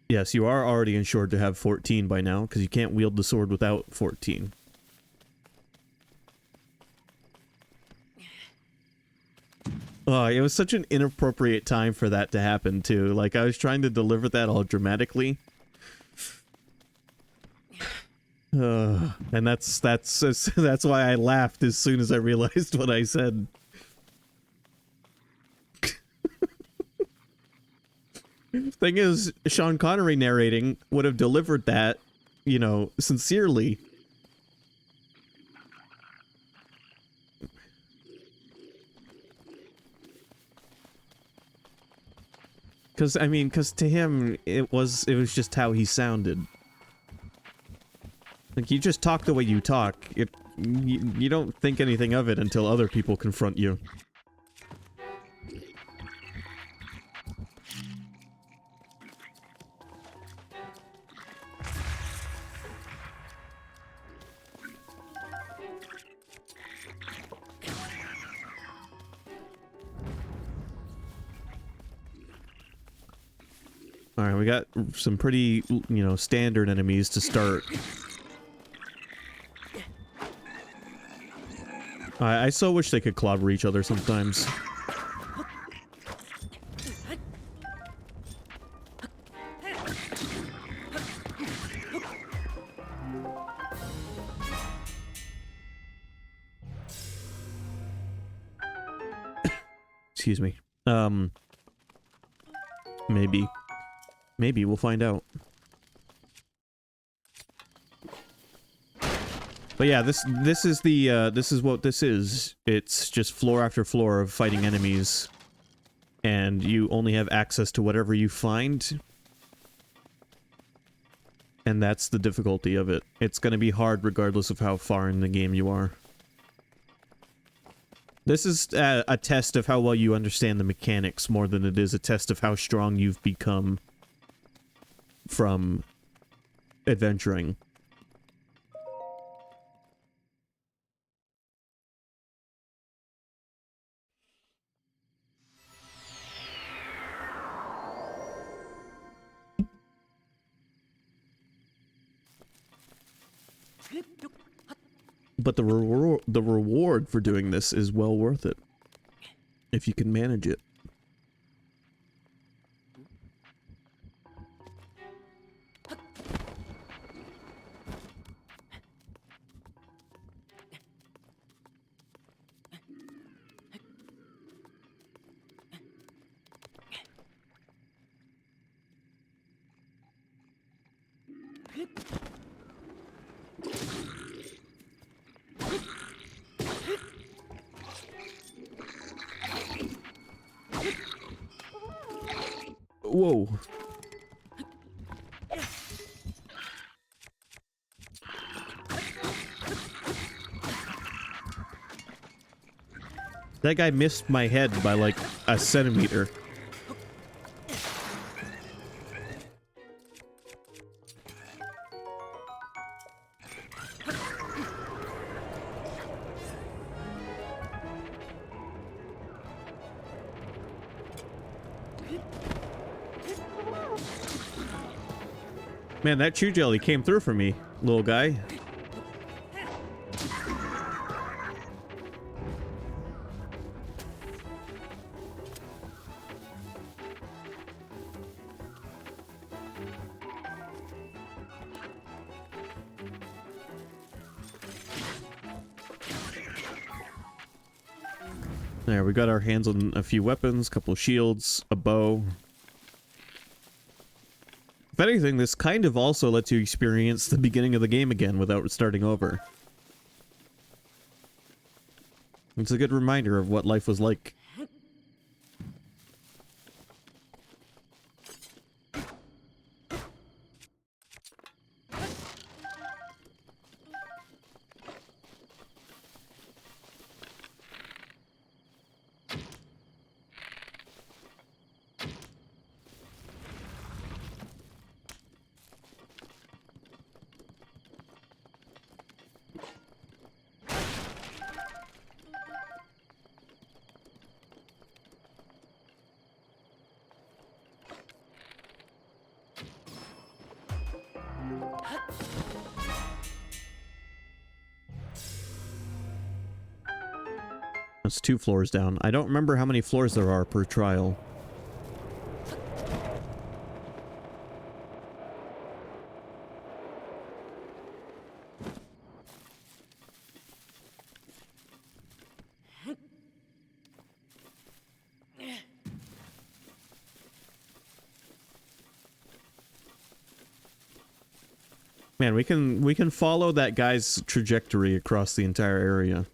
Yes, you are already insured to have 14 by now, because you can't wield the sword without 14. Oh, it was such an inappropriate time for that to happen, too. Like, I was trying to deliver that all dramatically. And that's why I laughed as soon as I realized what I said. Thing is, Sean Connery narrating would have delivered that, you know, sincerely. Because, I mean, because to him, it was just how he sounded. Like, you just talk the way you talk. You don't think anything of it until other people confront you. Alright, we got some pretty, you know, standard enemies to start. I so wish they could clobber each other sometimes. Excuse me. Maybe. Maybe, we'll find out. But yeah, this is the this is what this is. It's just floor after floor of fighting enemies, and you only have access to whatever you find. And that's the difficulty of it. It's going to be hard regardless of how far in the game you are. This is a test of how well you understand the mechanics more than it is a test of how strong you've become from adventuring. But the reward for doing this is well worth it, if you can manage it. Whoa. That guy missed my head by like a centimeter. Man, that chew jelly came through for me, little guy. There, we got our hands on a few weapons, a couple of shields, a bow. If anything, this kind of also lets you experience the beginning of the game again without starting over. It's a good reminder of what life was like. That's 2 floors down. I don't remember how many floors there are per trial. Man, we can follow that guy's trajectory across the entire area.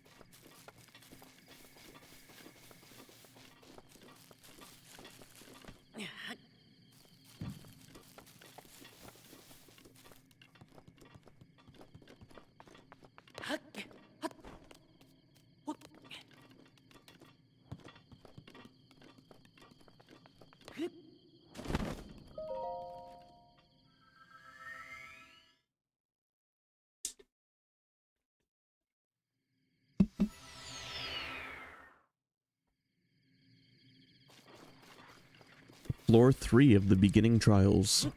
Floor 3 of the beginning trials.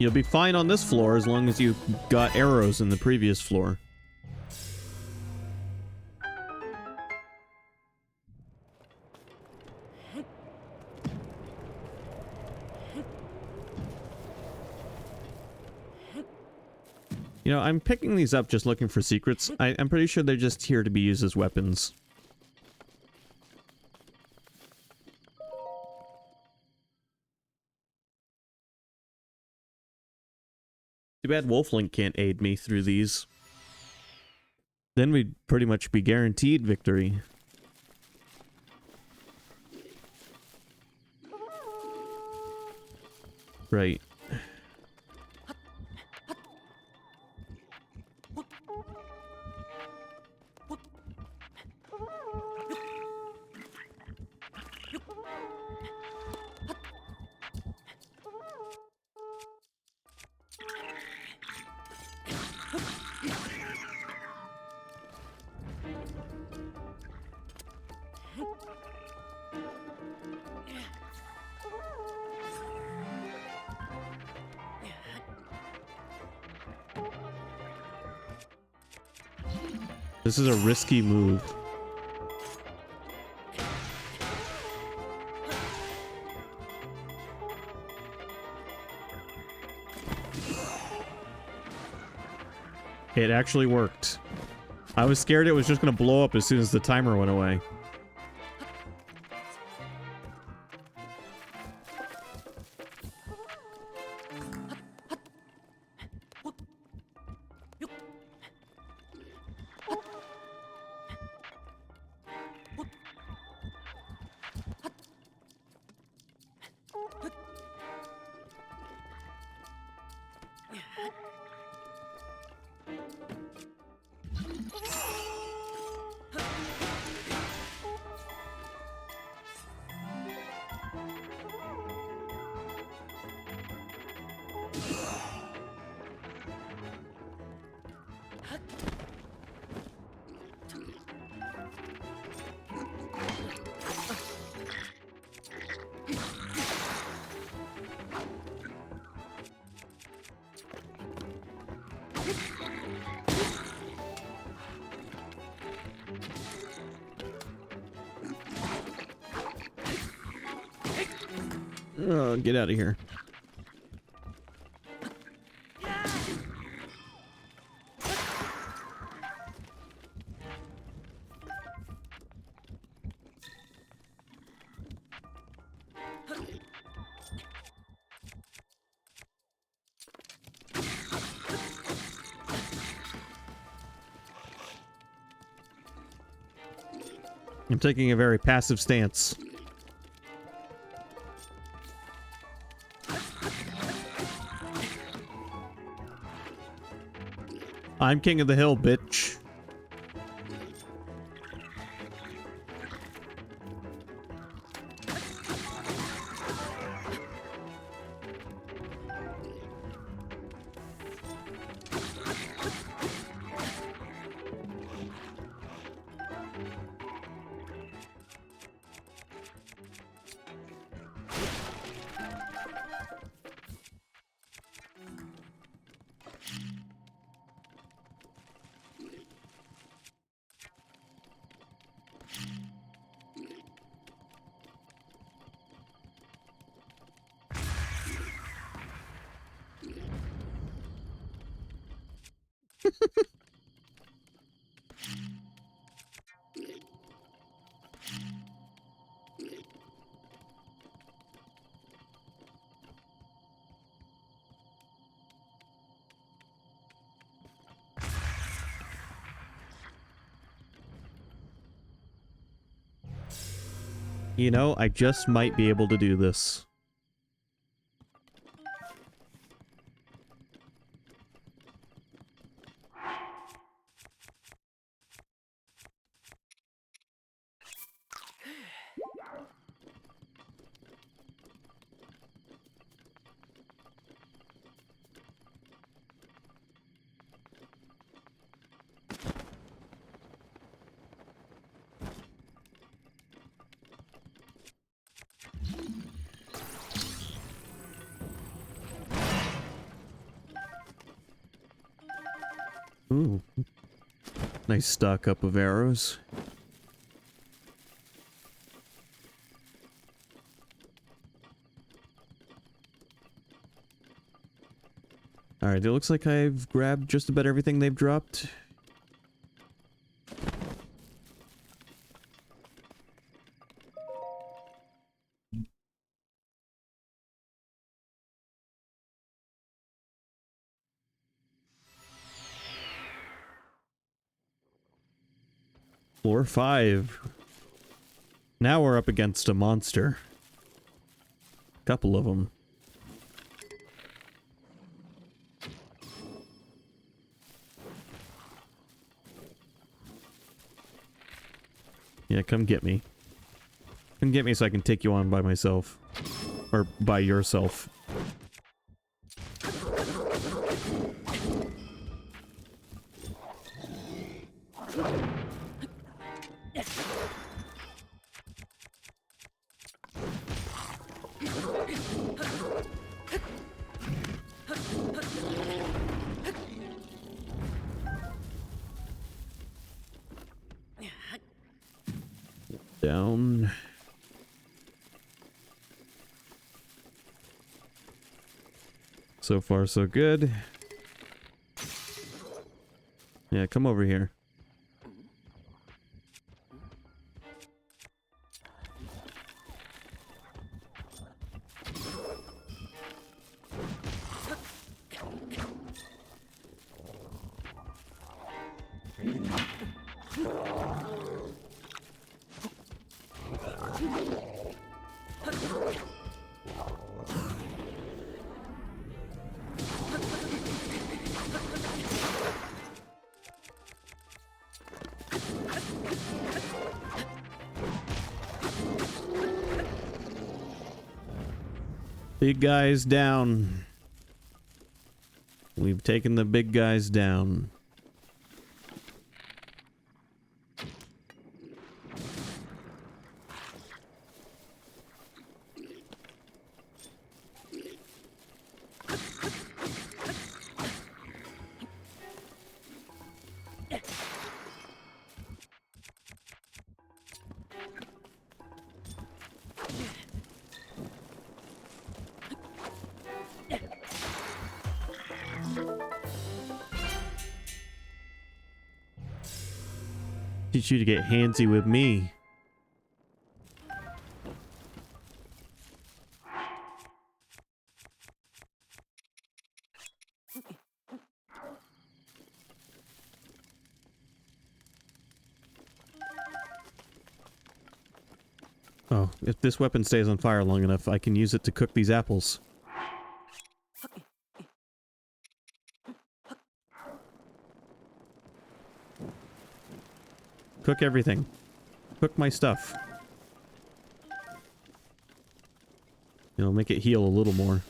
You'll be fine on this floor as long as you got arrows in the previous floor. You know, I'm picking these up just looking for secrets. I'm pretty sure they're just here to be used as weapons. Too bad Wolflink can't aid me through these. Then we'd pretty much be guaranteed victory. Right. This is a risky move. It actually worked. I was scared it was just gonna blow up as soon as the timer went away. Oh, get out of here. I'm taking a very passive stance. I'm king of the hill, bitch. You know, I just might be able to do this. Ooh. Nice stock up of arrows. Alright, it looks like I've grabbed just about everything they've dropped. Floor 5. Now we're up against a monster. Couple of them. Yeah, come get me. Come get me so I can take you on by myself. Or by yourself. Down. So far, so good. Yeah, come over here. Big guys down. We've taken the big guys down. Teach you to get handsy with me. Oh, if this weapon stays on fire long enough, I can use it to cook these apples. Cook everything. Cook my stuff. It'll make it heal a little more.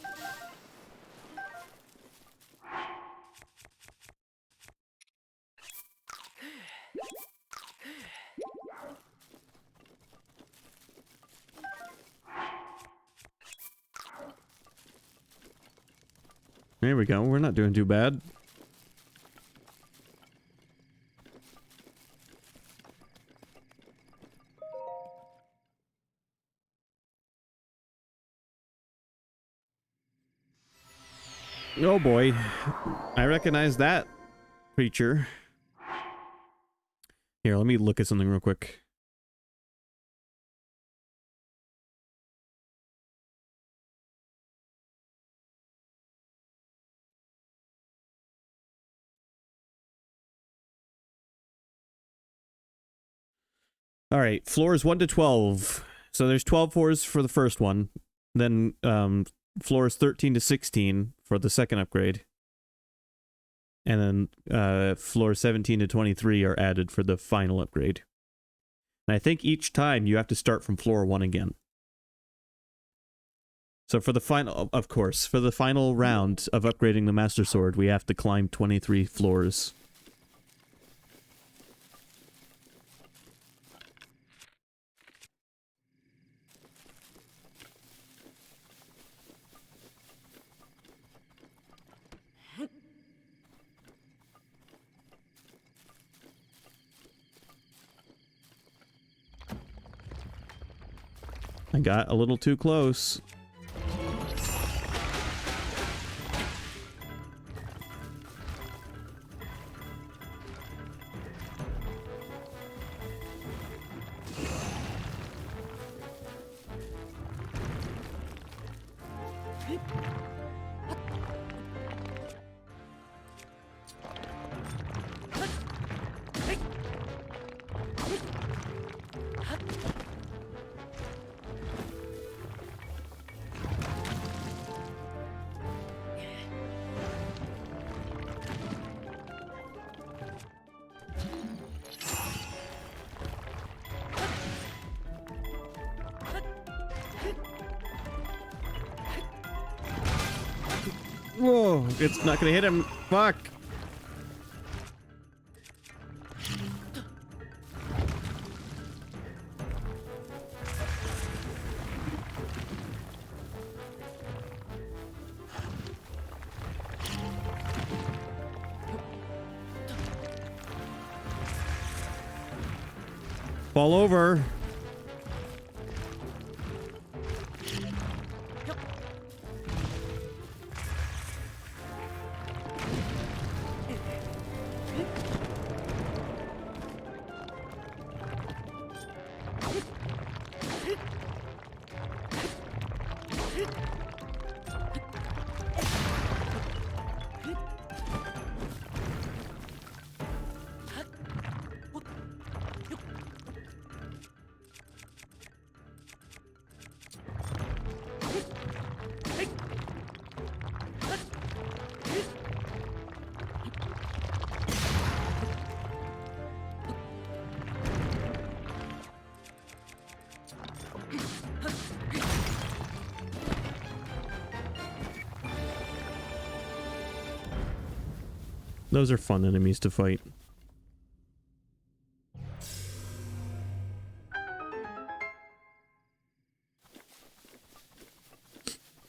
There we go. We're not doing too bad. Oh boy. I recognize that creature. Here, let me look at something real quick. Alright, floors 1 to 12. So there's 12 floors for the first one. Then floors 13 to 16 for the second upgrade. And then floors 17 to 23 are added for the final upgrade. And I think each time you have to start from floor 1 again. So for the final, of course, for the final round of upgrading the Master Sword, we have to climb 23 floors. I got a little too close. Whoa, it's not gonna hit him. Fuck. Fall over. Those are fun enemies to fight.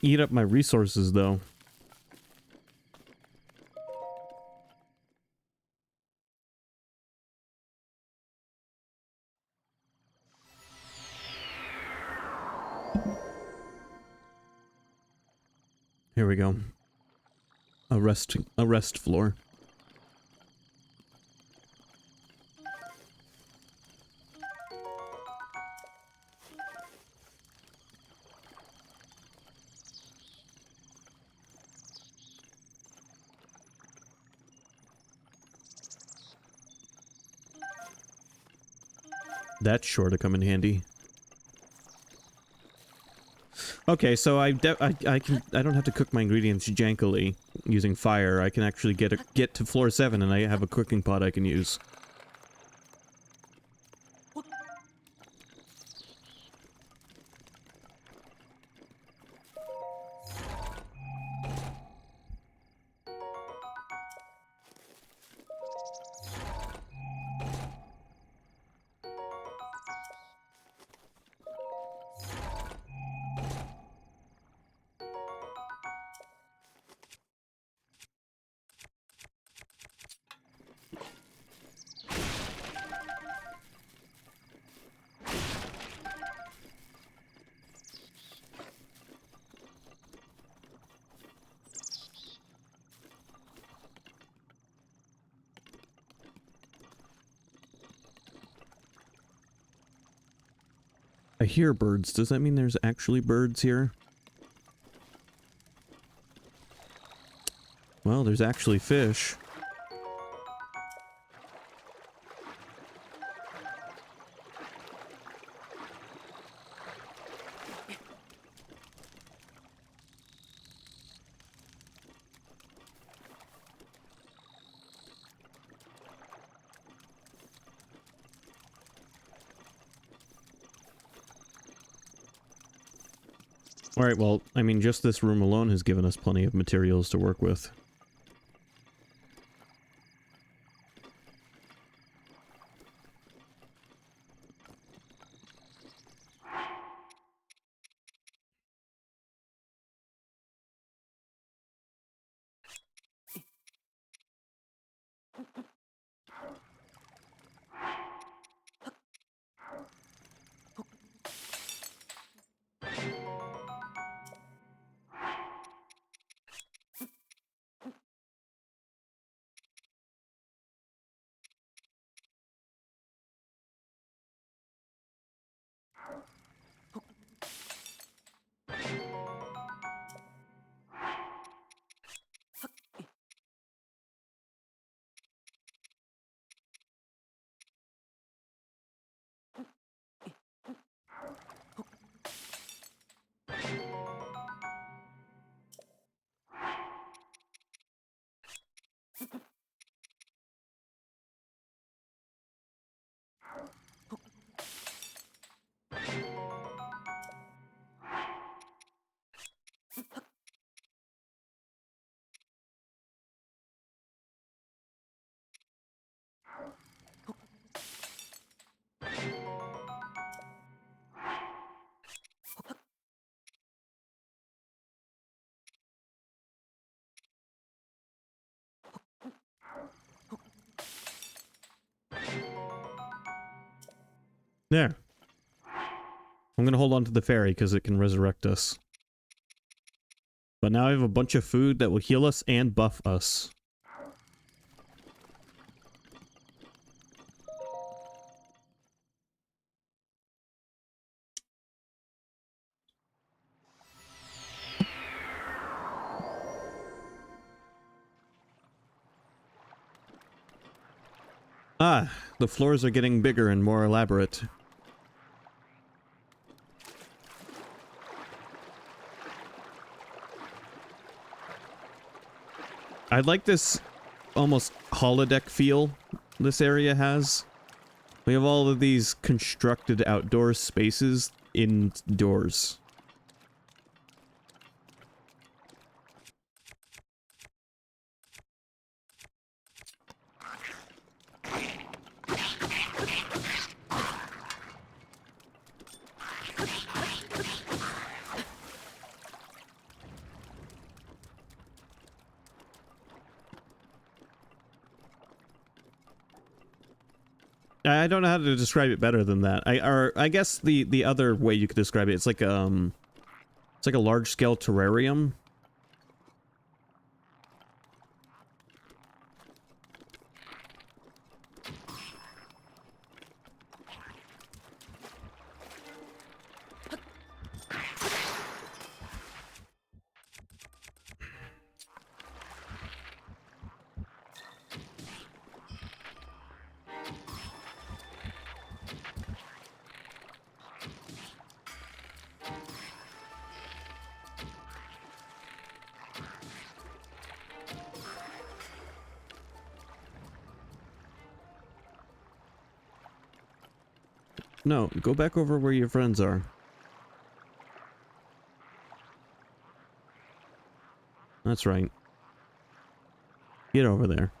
Eat up my resources, though. Here we go. A rest floor. That's sure to come in handy. Okay, so I don't have to cook my ingredients jankily using fire. I can actually get to floor 7 and I have a cooking pot I can use. I hear birds. Does that mean there's actually birds here? Well, there's actually fish. Alright, well, I mean, just this room alone has given us plenty of materials to work with. There. I'm gonna hold on to the fairy because it can resurrect us. But now I have a bunch of food that will heal us and buff us. Ah, the floors are getting bigger and more elaborate. I like this almost holodeck feel this area has. We have all of these constructed outdoor spaces indoors. I don't know how to describe it better than that. I guess the other way you could describe it, it's like a large scale terrarium. No, go back over where your friends are. That's right. Get over there.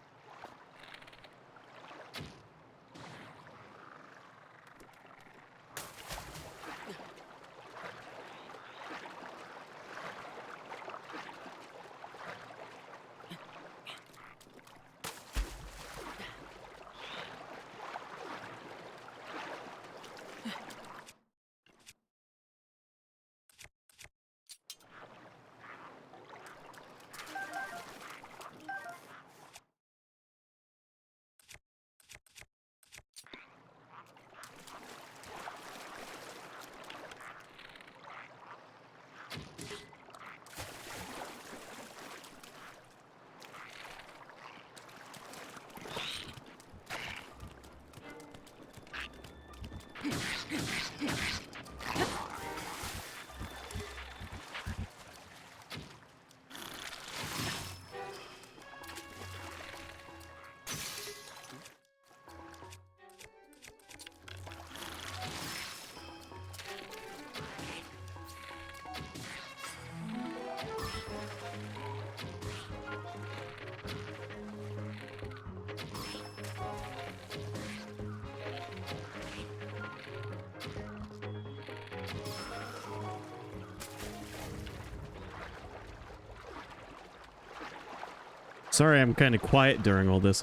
Sorry, I'm kind of quiet during all this.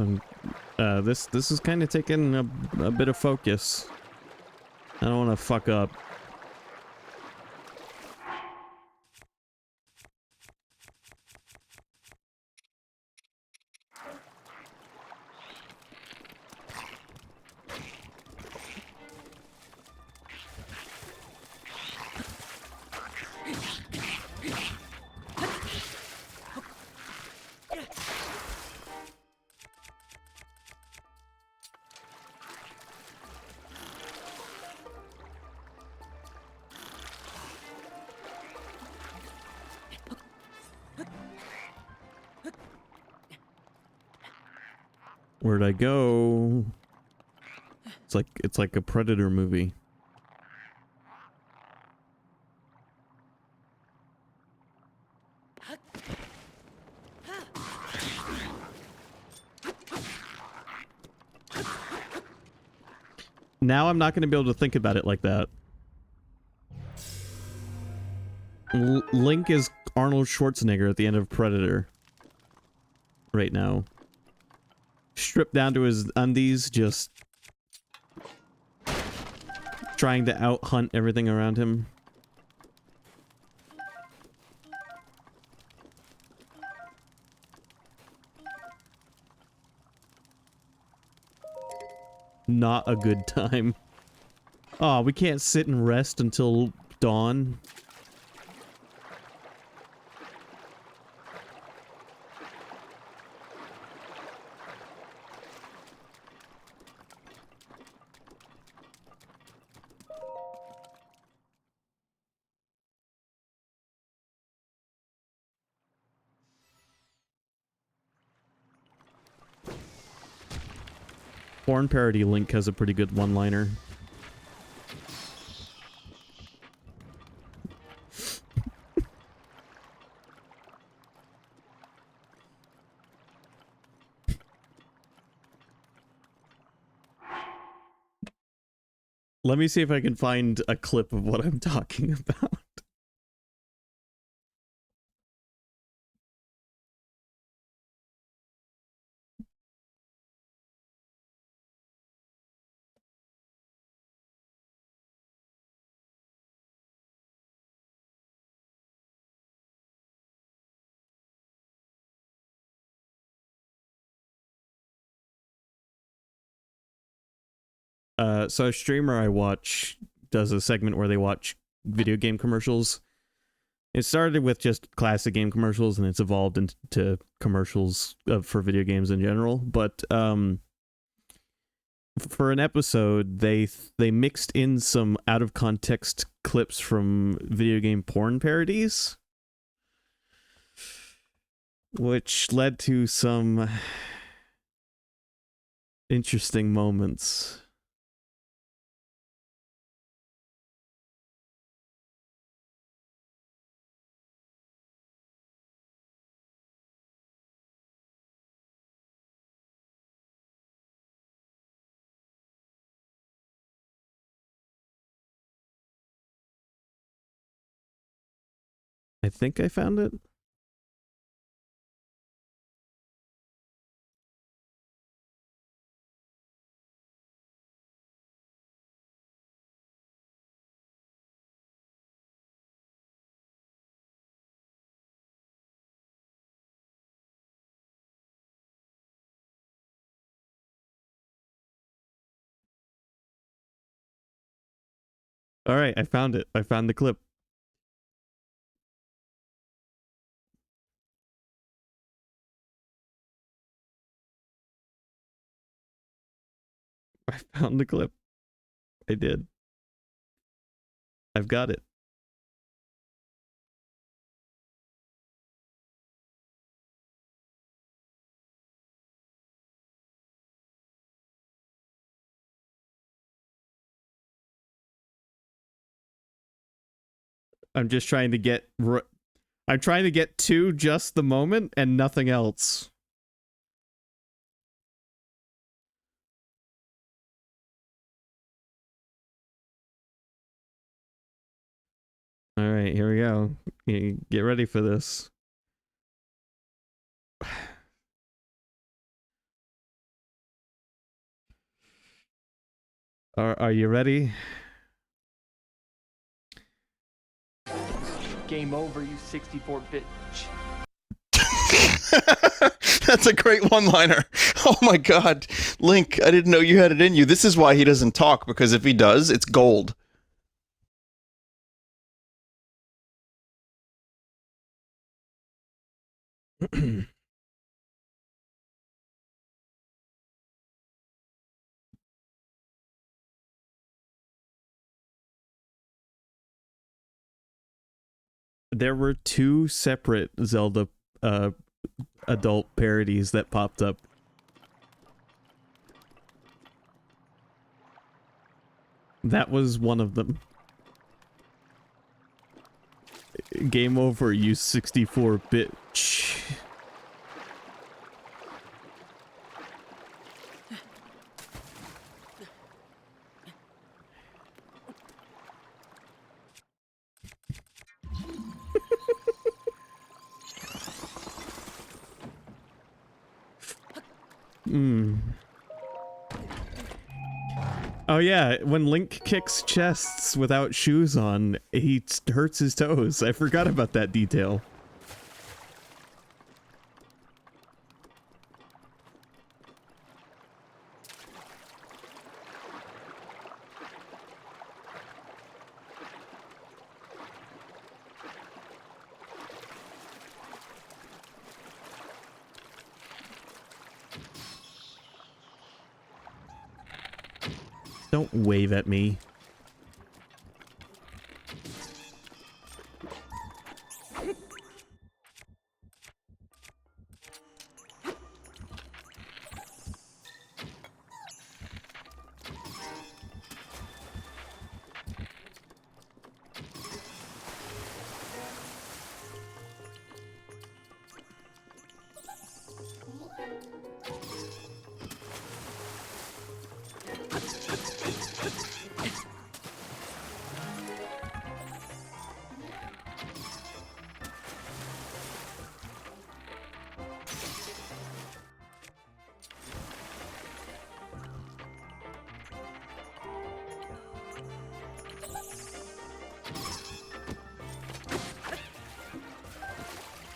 This is kind of taking a bit of focus. I don't want to fuck up. Where'd I go? It's like a Predator movie. Now I'm not going to be able to think about it like that. Link is Arnold Schwarzenegger at the end of Predator. Right now. Stripped down to his undies, just trying to out-hunt everything around him. Not a good time. Oh, we can't sit and rest until dawn. Porn parody Link has a pretty good one-liner. Let me see if I can find a clip of what I'm talking about. So a streamer I watch does a segment where they watch video game commercials. It started with just classic game commercials and it's evolved into commercials for video games in general. But for an episode, they mixed in some out of context clips from video game porn parodies, which led to some interesting moments. I think I found it. All right, I found it. I found the clip. I found the clip. I did. I've got it. I'm just trying to get... I'm trying to get to just the moment and nothing else. All right, here we go. Get ready for this. Are you ready? Game over, you 64-bit. That's a great one-liner. Oh my god. Link, I didn't know you had it in you. This is why he doesn't talk, because if he does, it's gold. There were two separate Zelda adult parodies that popped up. That was one of them. Game over, you 64 bitch. Oh yeah, when Link kicks chests without shoes on, he hurts his toes. I forgot about that detail. Don't wave at me.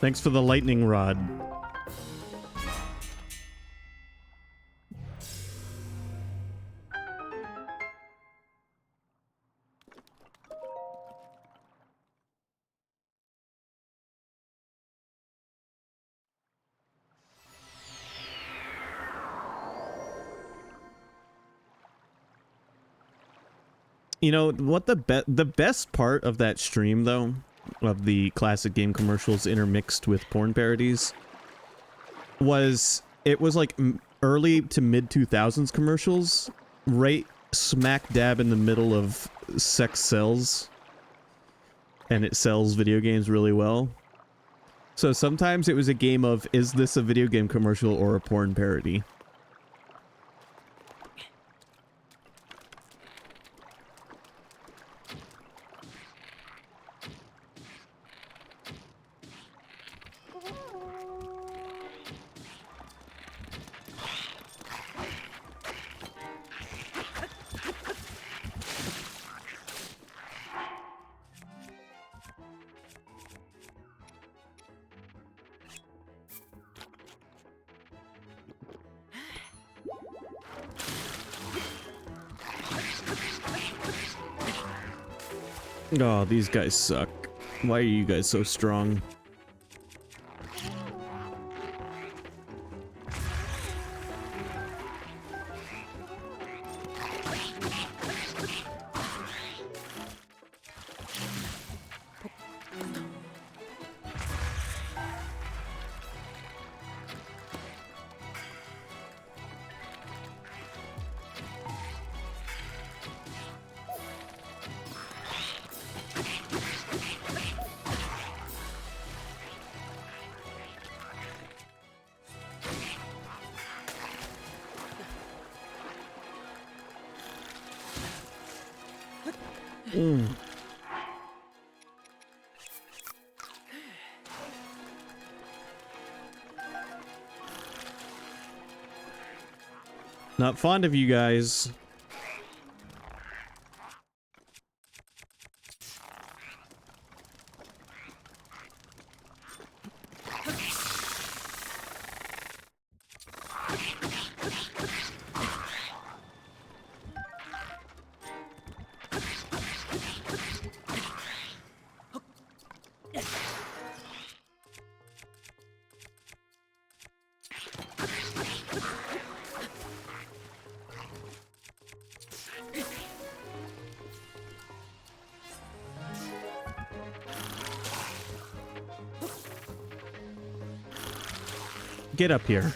Thanks for the lightning rod. You know what, the best part of that stream though, of the classic game commercials intermixed with porn parodies, was it was like early to mid 2000s commercials, right smack dab in the middle of sex sells, and it sells video games really well. So sometimes it was a game of, is this a video game commercial or a porn parody? Oh, these guys suck. Why are you guys so strong? Not fond of you guys. Get up here.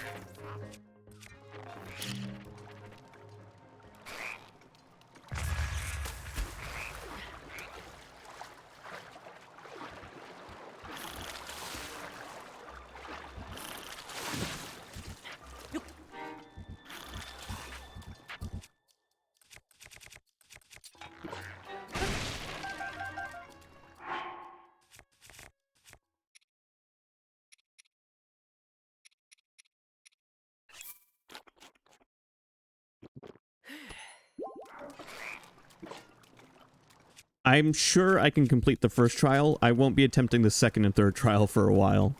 I'm sure I can complete the first trial. I won't be attempting the second and third trial for a while.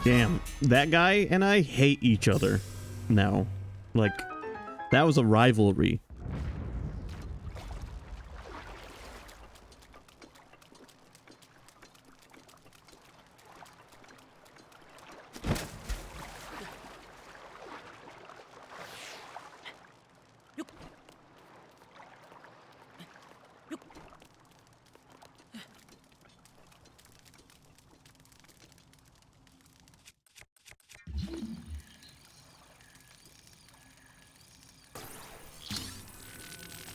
Damn, that guy and I hate each other now. Like, that was a rivalry.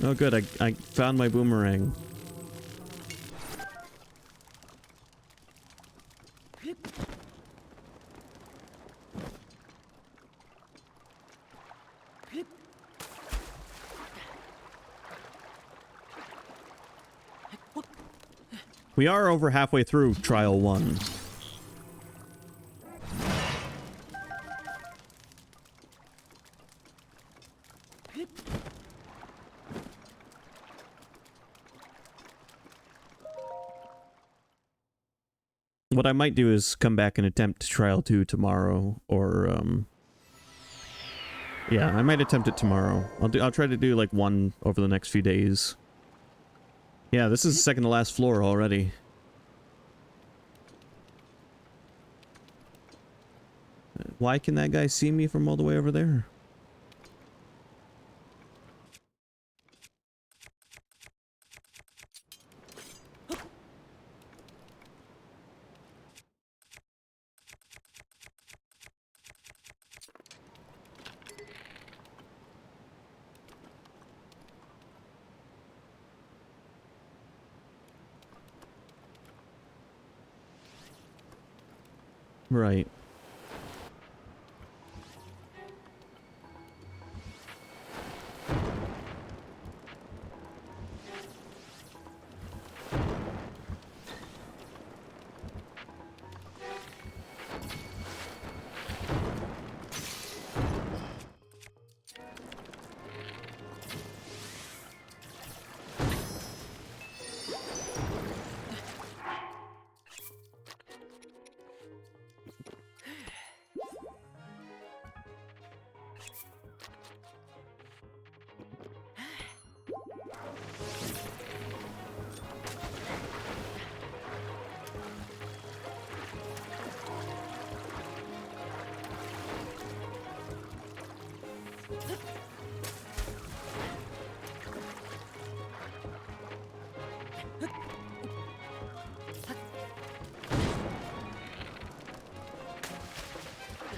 Oh good, I found my boomerang. We are over halfway through Trial 1. What I might do is come back and attempt Trial 2 tomorrow, or, yeah, I might attempt it tomorrow. I'll try to do, like, one over the next few days. Yeah, this is the second to last floor already. Why can that guy see me from all the way over there? Right.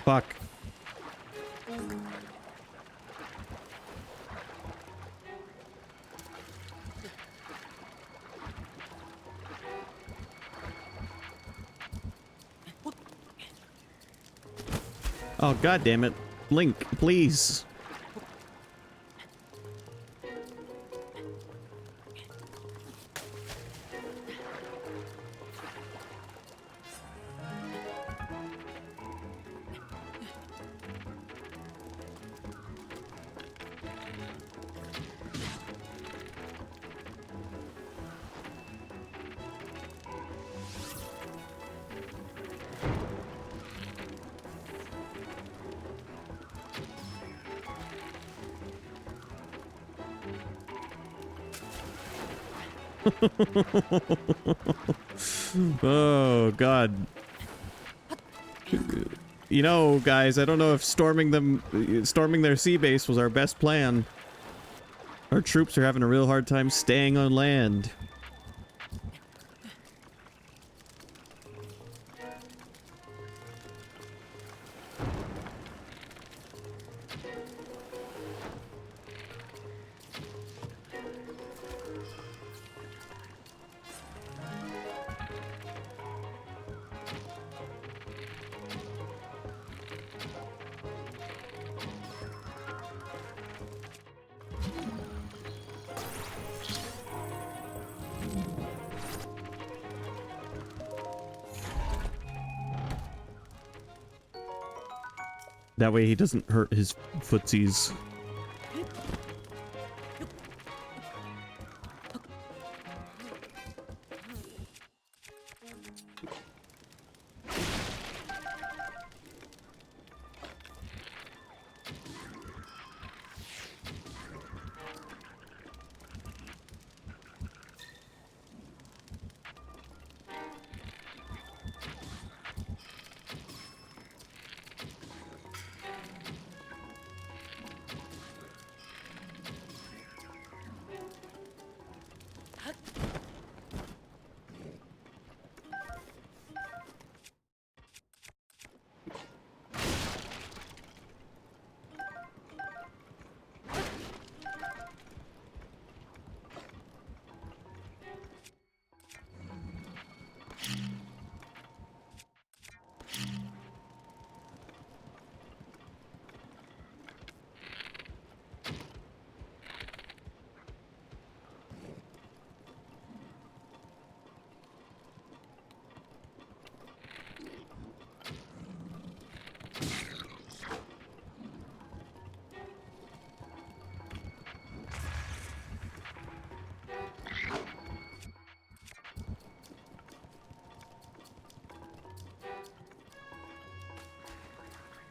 Fuck. Oh, god damn it. Link, please. Oh, God. You know, guys, I don't know if storming their sea base was our best plan. Our troops are having a real hard time staying on land. That way he doesn't hurt his footsies.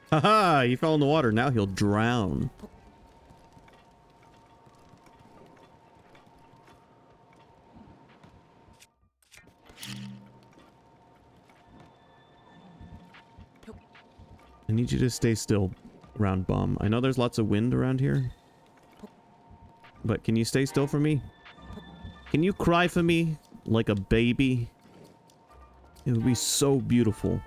Haha, he fell in the water. Now he'll drown. I need you to stay still, Round Bomb. I know there's lots of wind around here, but can you stay still for me? Can you cry for me like a baby? It would be so beautiful.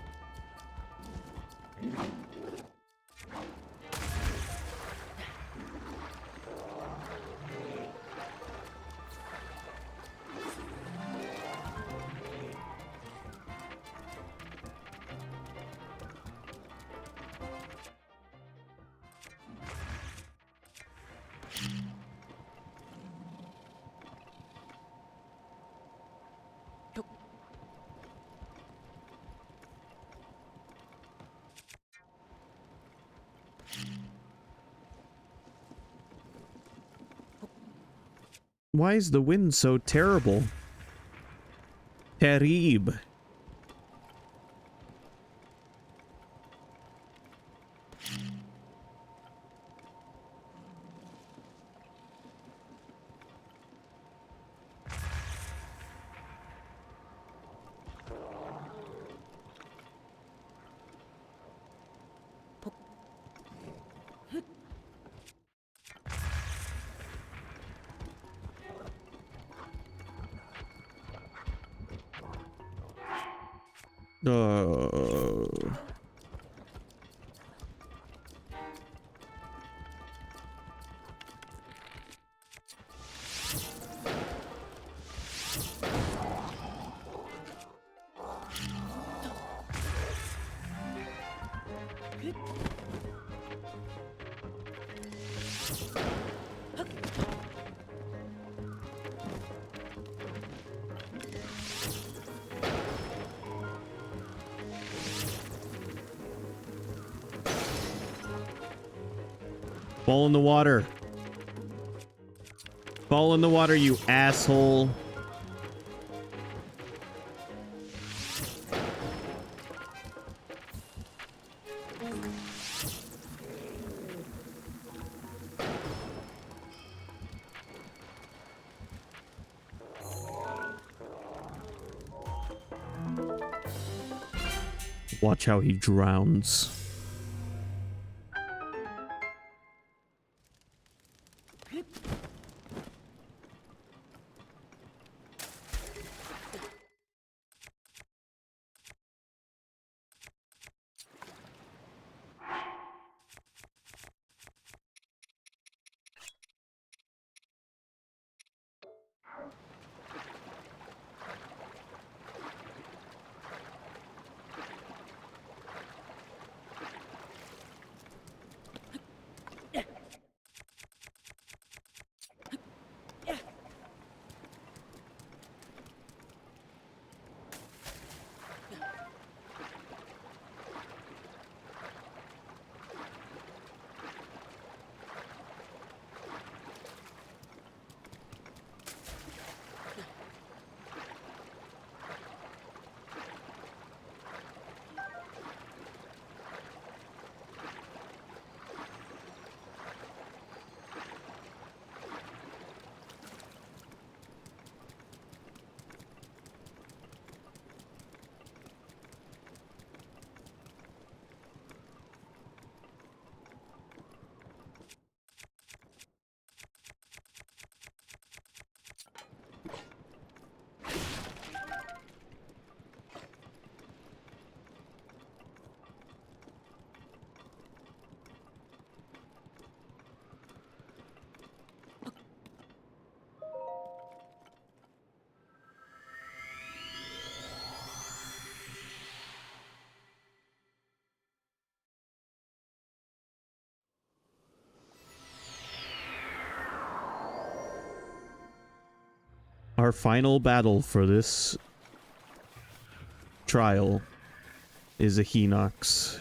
Why is the wind so terrible? Terrible. Fall in the water. Fall in the water, you asshole. Watch how he drowns. Our final battle for this trial is a Hinox.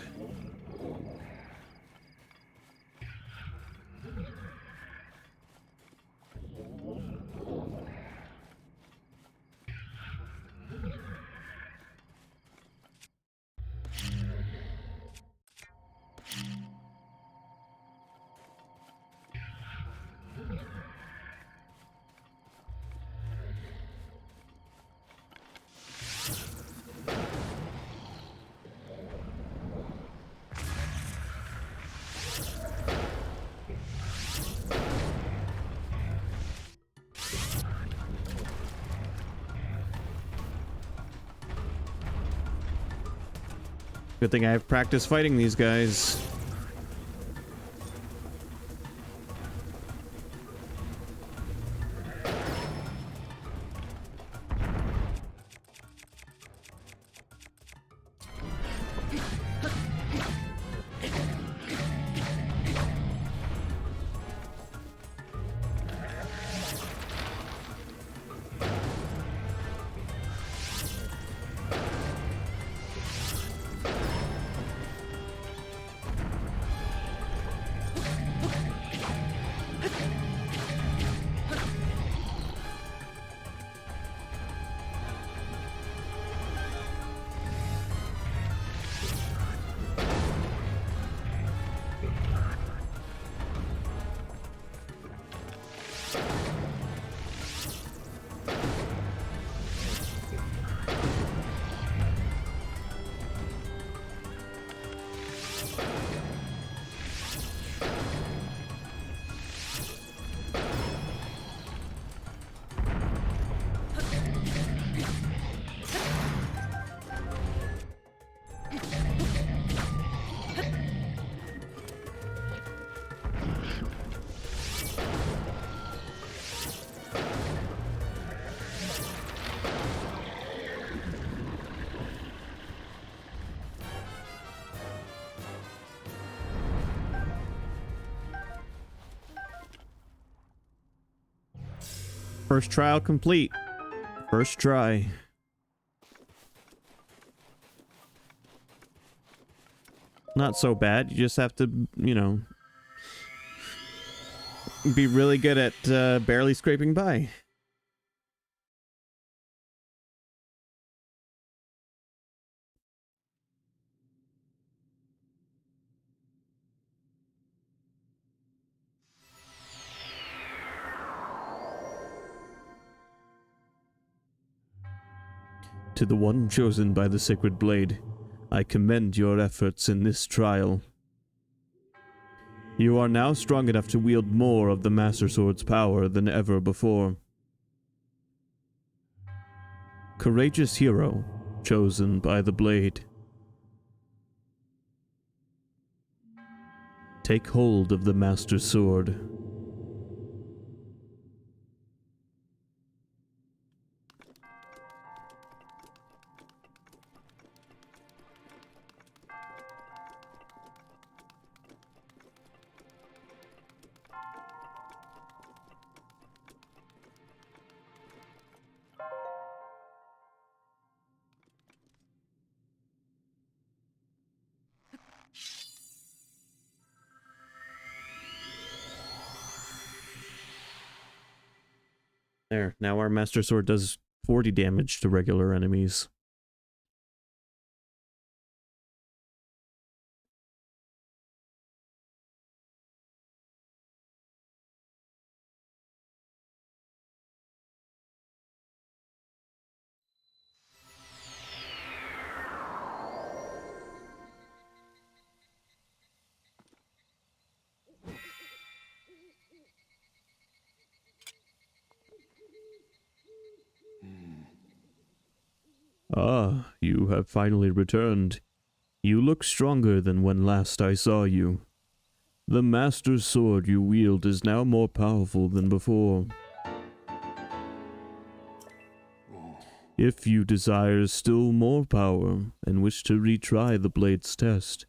Good thing I have practice fighting these guys. First trial complete. First try. Not so bad. You just have to, you know, be really good at barely scraping by. To the one chosen by the sacred blade, I commend your efforts in this trial. You are now strong enough to wield more of the Master Sword's power than ever before. Courageous hero, chosen by the blade. Take hold of the Master Sword. There, now our Master Sword does 40 damage to regular enemies. Ah, you have finally returned. You look stronger than when last I saw you. The Master Sword you wield is now more powerful than before. If you desire still more power and wish to retry the blade's test,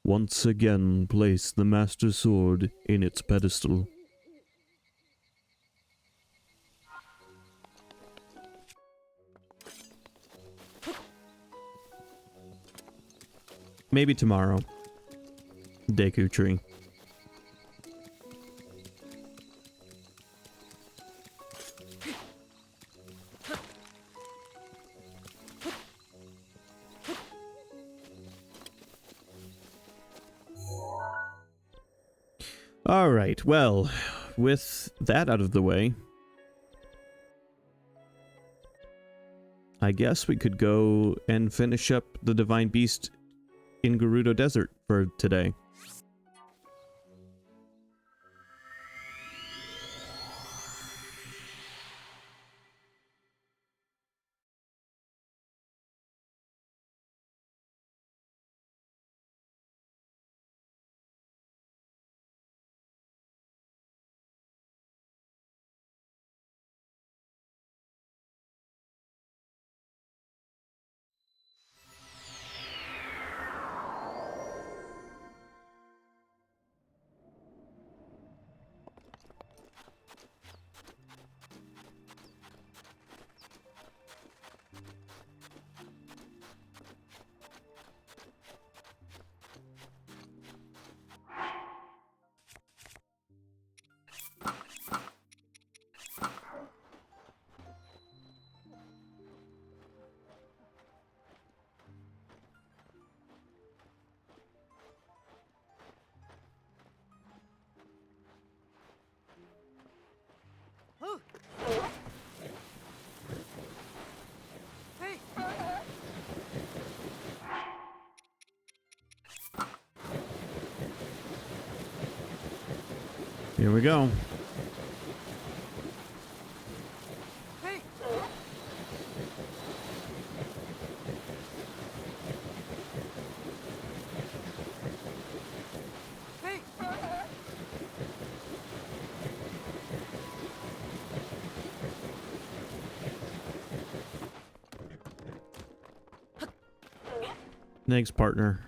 once again place the Master Sword in its pedestal. Maybe tomorrow. Deku Tree. Alright, well, with that out of the way, I guess we could go and finish up the Divine Beast in Gerudo Desert for today. Here we go. Next partner.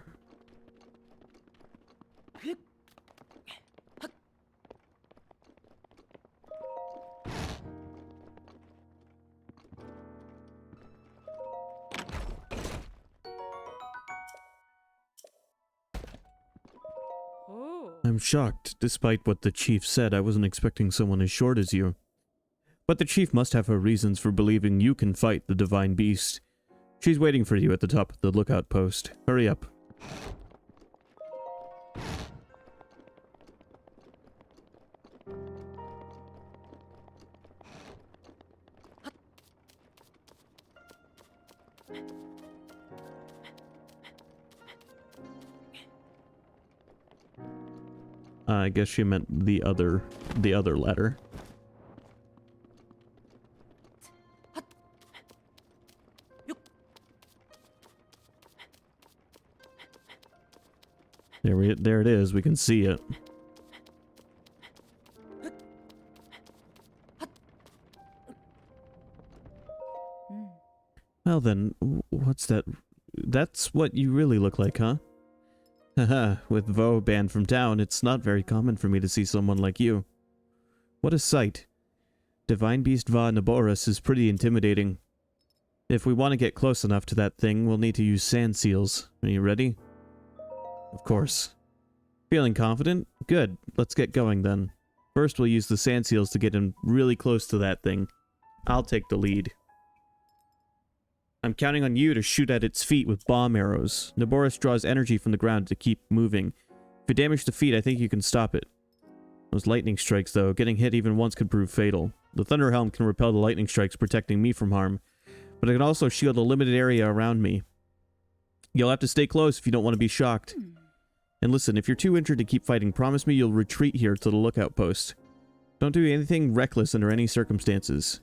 I'm shocked. Despite what the chief said, I wasn't expecting someone as short as you. But the chief must have her reasons for believing you can fight the Divine Beast. She's waiting for you at the top of the lookout post. Hurry up. I guess she meant the other ladder. There it is. We can see it. Well then, what's that? That's what you really look like, huh? Haha, with Vo banned from town, it's not very common for me to see someone like you. What a sight. Divine Beast Va Naboris is pretty intimidating. If we want to get close enough to that thing, we'll need to use sand seals. Are you ready? Of course. Feeling confident? Good. Let's get going then. First, we'll use the sand seals to get in really close to that thing. I'll take the lead. I'm counting on you to shoot at its feet with bomb arrows. Naboris draws energy from the ground to keep moving. If you damage the feet, I think you can stop it. Those lightning strikes, though, getting hit even once could prove fatal. The Thunder Helm can repel the lightning strikes, protecting me from harm, but it can also shield a limited area around me. You'll have to stay close if you don't want to be shocked. And listen, if you're too injured to keep fighting, promise me you'll retreat here to the lookout post. Don't do anything reckless under any circumstances.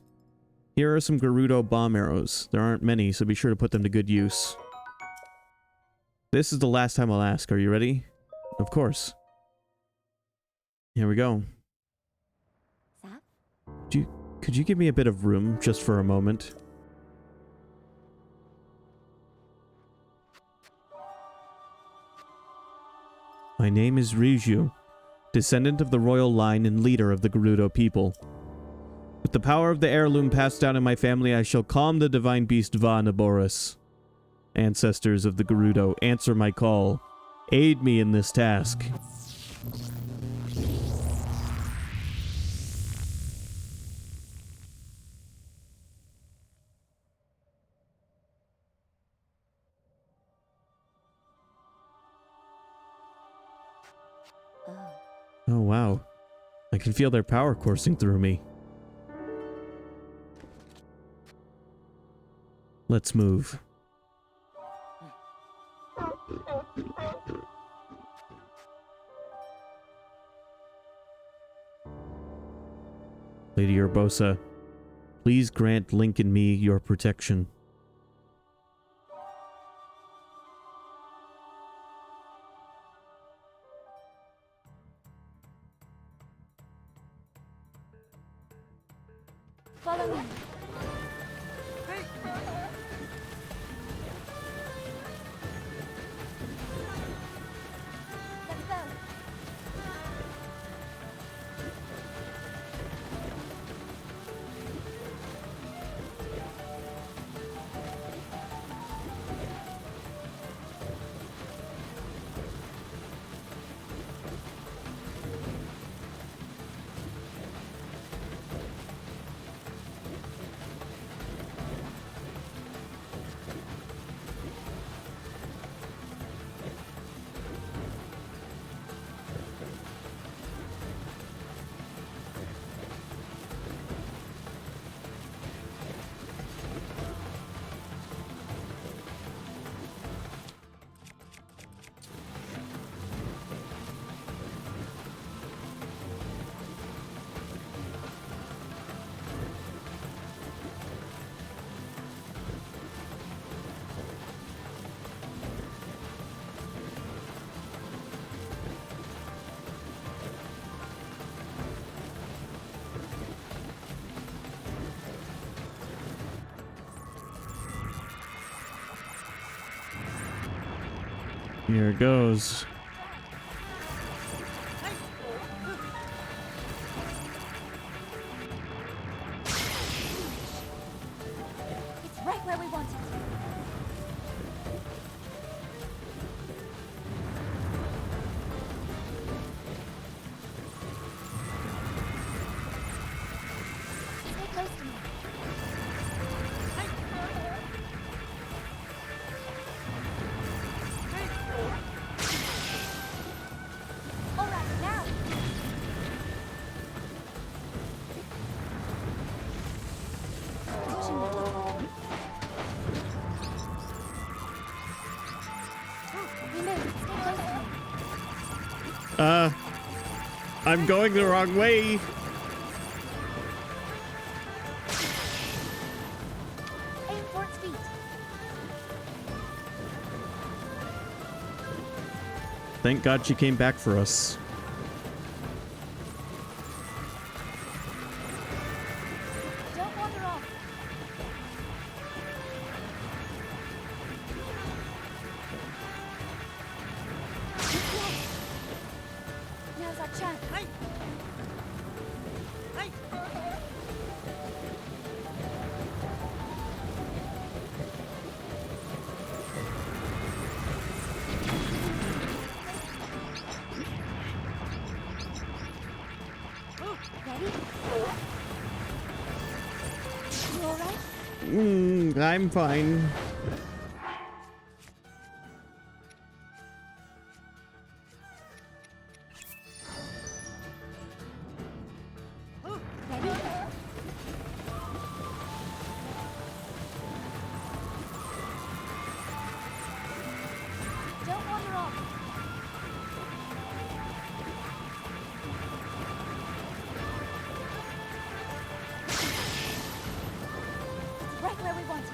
Here are some Gerudo bomb arrows. There aren't many, so be sure to put them to good use. This is the last time I'll ask. Are you ready? Of course. Here we go. Could you give me a bit of room, just for a moment? My name is Riju, descendant of the royal line and leader of the Gerudo people. With the power of the heirloom passed down in my family, I shall calm the divine beast Va Naboris. Ancestors of the Gerudo, answer my call. Aid me in this task. Oh wow. I can feel their power coursing through me. Let's move. Lady Urbosa, please grant Link and me your protection. Follow me. Let's go. Here it goes. It's right where we want it. Stay close to me. All right, now. Pushing the door. We move. Stay close to me. I'm going the wrong way. Aim for its feet. Thank God she came back for us. Don't wander off. Yes. Now's our chance. Ready? You all right? I'm fine. Ready? Don't wander off. Right where we want it.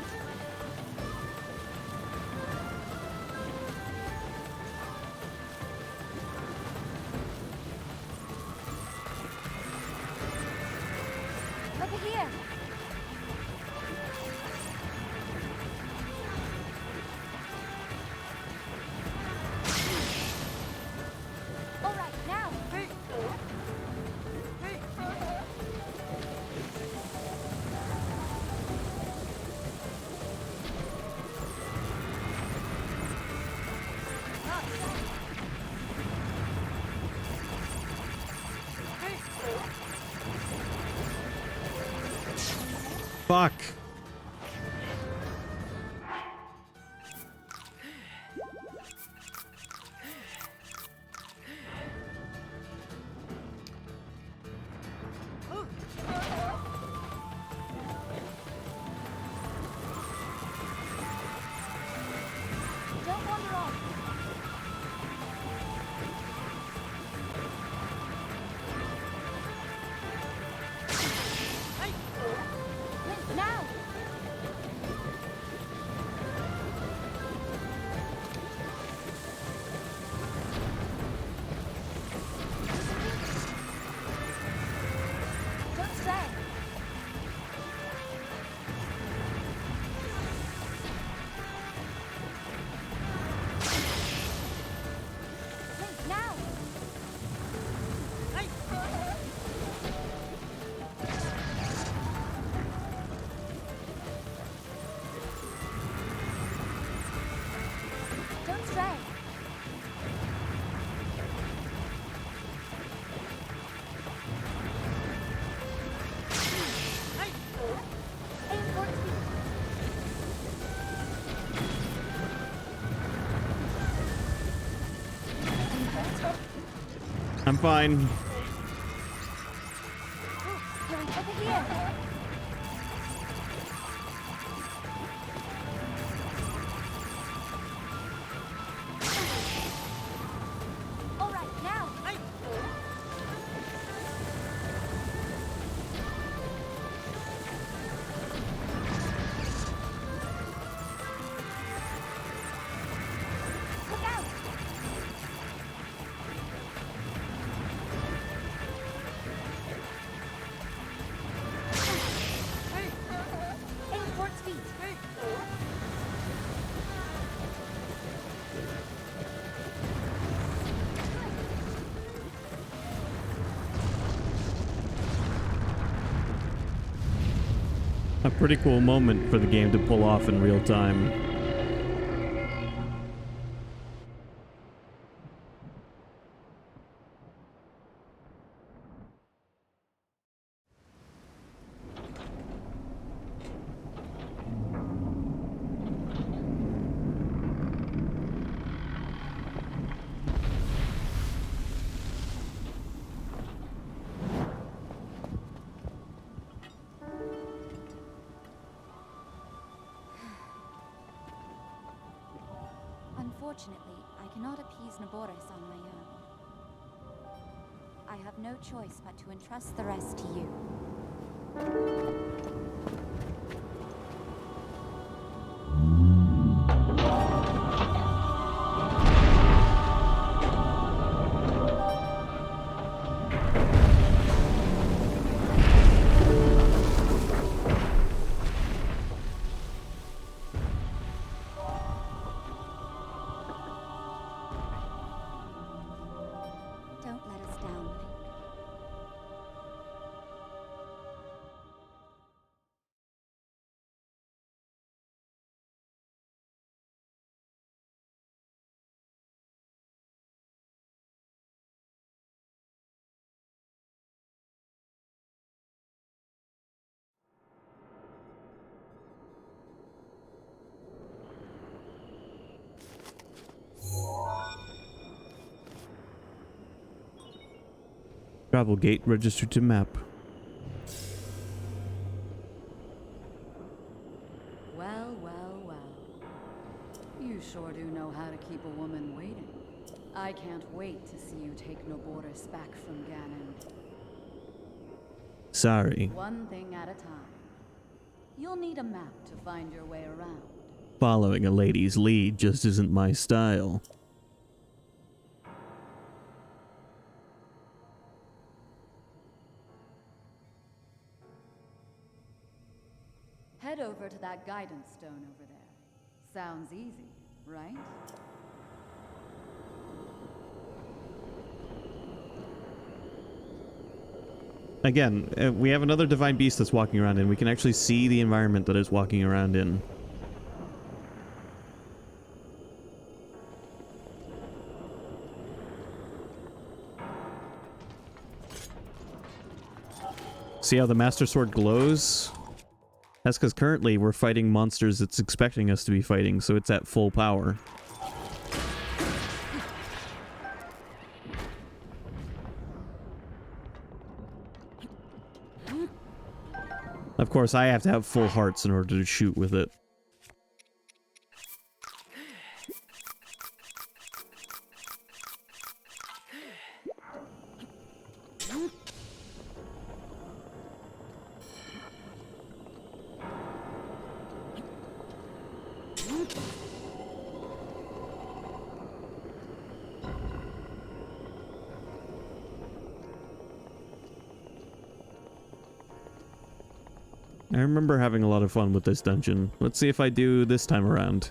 Over here. All right, now. Fuck. Don't wander off. Link, now. Don't stray. Link, now. Don't stray. Aim for its feet. I'm fine. Going over here. All right, now. Look out. Aim for its feet. A pretty cool moment for the game to pull off in real time. Unfortunately, I cannot appease Naboris on my own. I have no choice but to entrust the rest to you. Don't let us down, Link. Travel gate registered to map. Well, well, well. You sure do know how to keep a woman waiting. I can't wait to see you take Noboris back from Ganon. Sorry. One thing at a time. You'll need a map to find your way around. Following a lady's lead just isn't my style. Head over to that guidance stone over there. Sounds easy, right? Again, we have another divine beast that's walking around and we can actually see the environment that it's walking around in. See how the Master Sword glows? That's because currently we're fighting monsters it's expecting us to be fighting, so it's at full power. Of course, I have to have full hearts in order to shoot with it. I remember having a lot of fun with this dungeon. Let's see if I do this time around.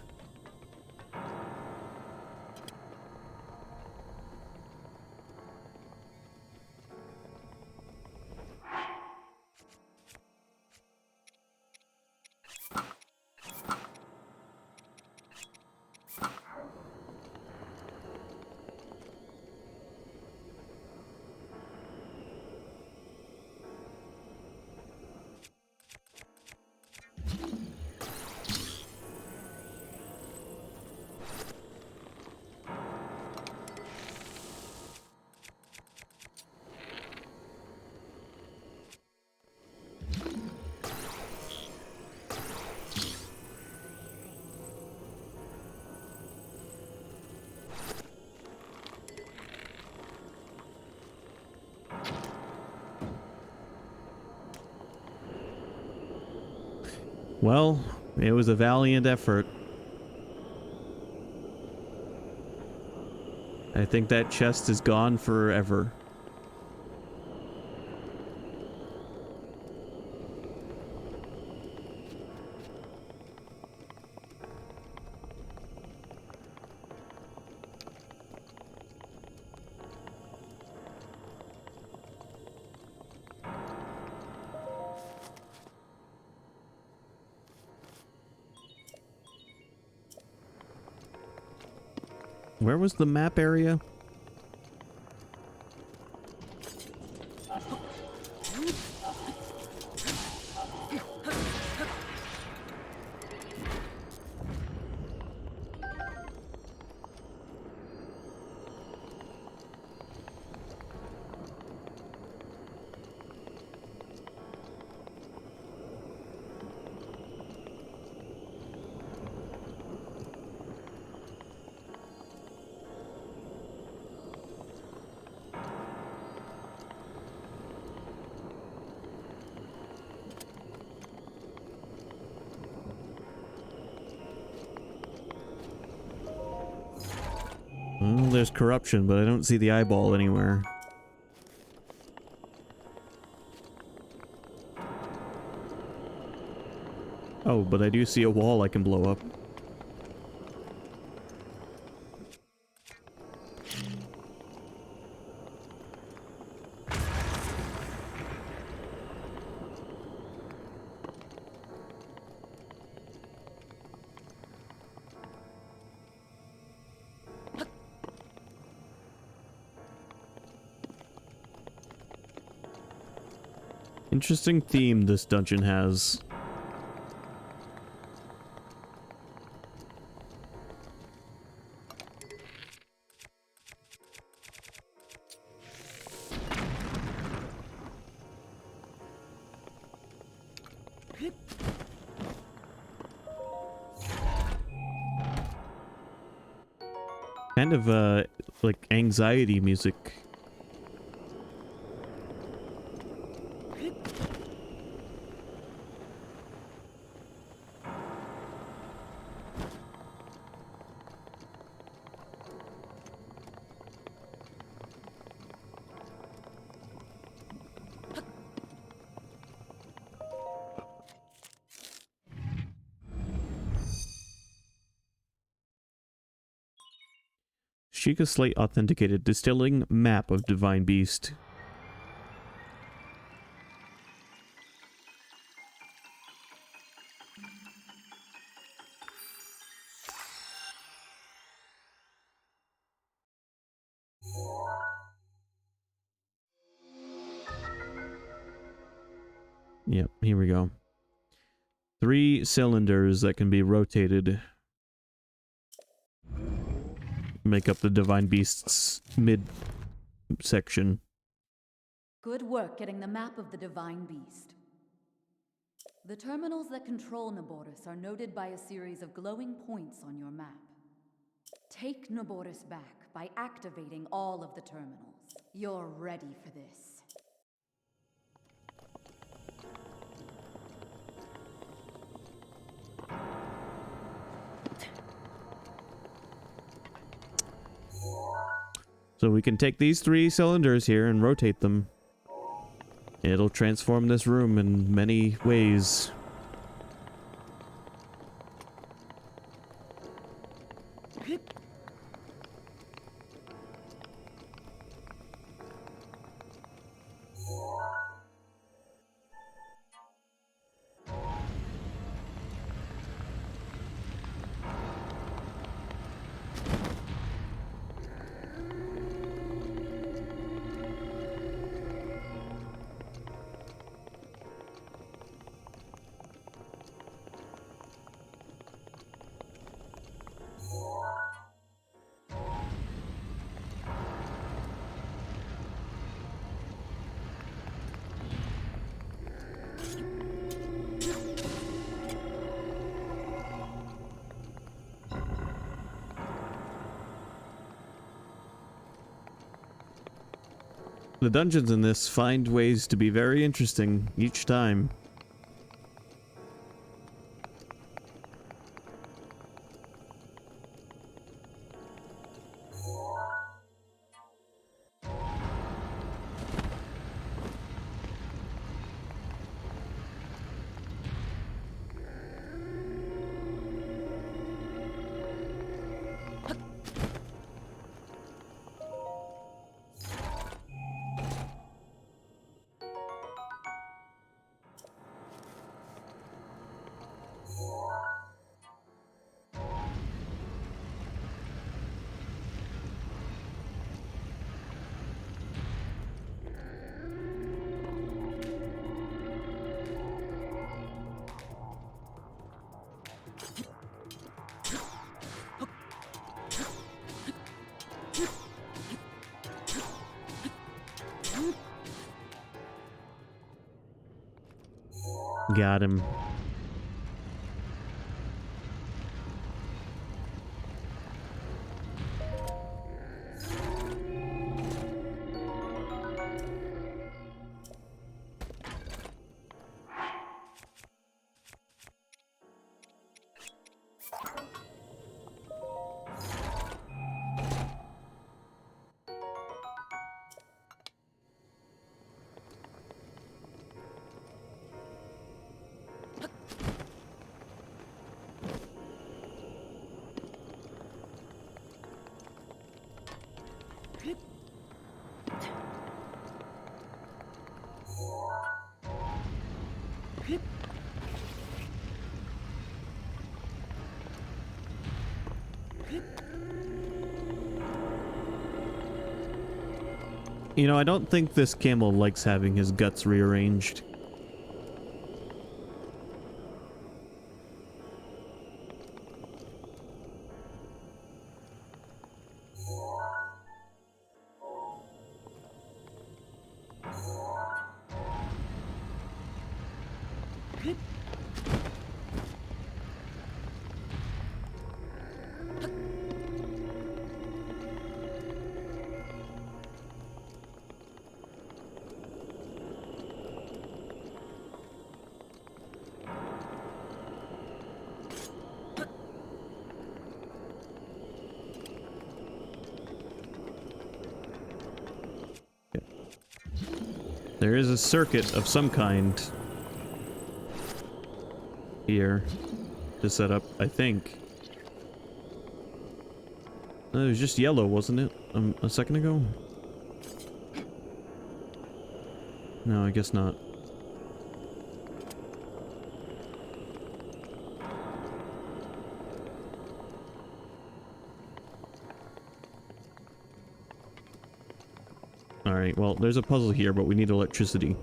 Well, it was a valiant effort. I think that chest is gone forever. Where was the map area? there's corruption, but I don't see the eyeball anywhere. Oh, but I do see a wall I can blow up. Interesting theme this dungeon has. Kind of, like anxiety music. Sheikah Slate authenticated distilling map of Divine Beast. Yep, here we go. 3 cylinders that can be rotated. Make up the Divine Beast's mid-section. Good work getting the map of the Divine Beast. The terminals that control Naboris are noted by a series of glowing points on your map. Take Naboris back by activating all of the terminals. You're ready for this. So we can take these 3 cylinders here and rotate them. It'll transform this room in many ways. The dungeons in this find ways to be very interesting each time. Got him. You know, I don't think this camel likes having his guts rearranged. There is a circuit of some kind here to set up, I think. It was just yellow, wasn't it? A second ago? No, I guess not. Alright, well, there's a puzzle here, but we need electricity.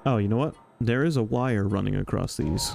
Oh, you know what? There is a wire running across these.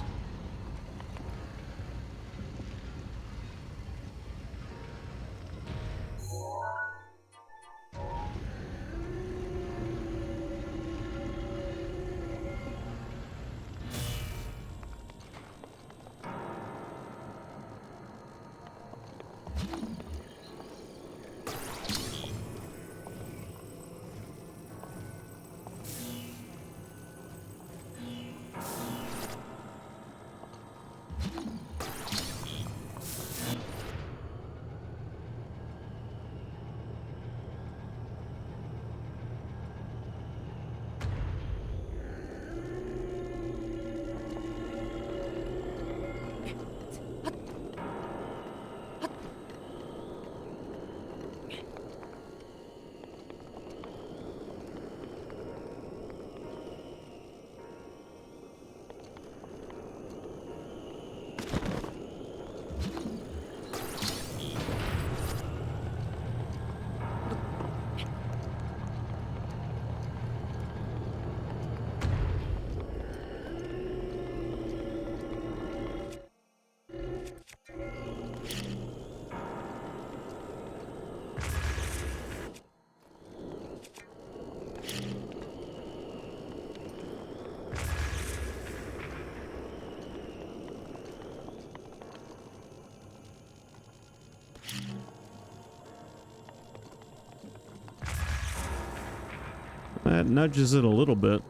That nudges it a little bit.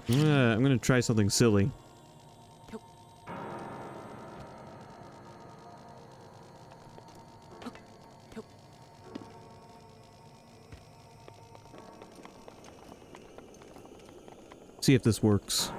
I'm gonna try something silly. See if this works.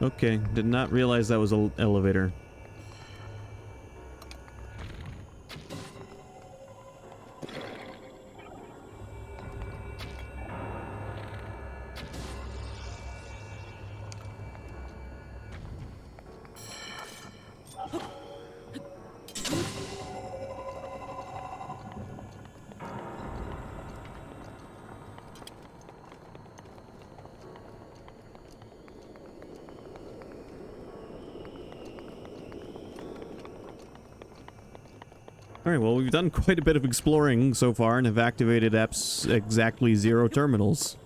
Okay, did not realize that was an elevator. Alright, well, we've done quite a bit of exploring so far and have activated exactly 0 terminals.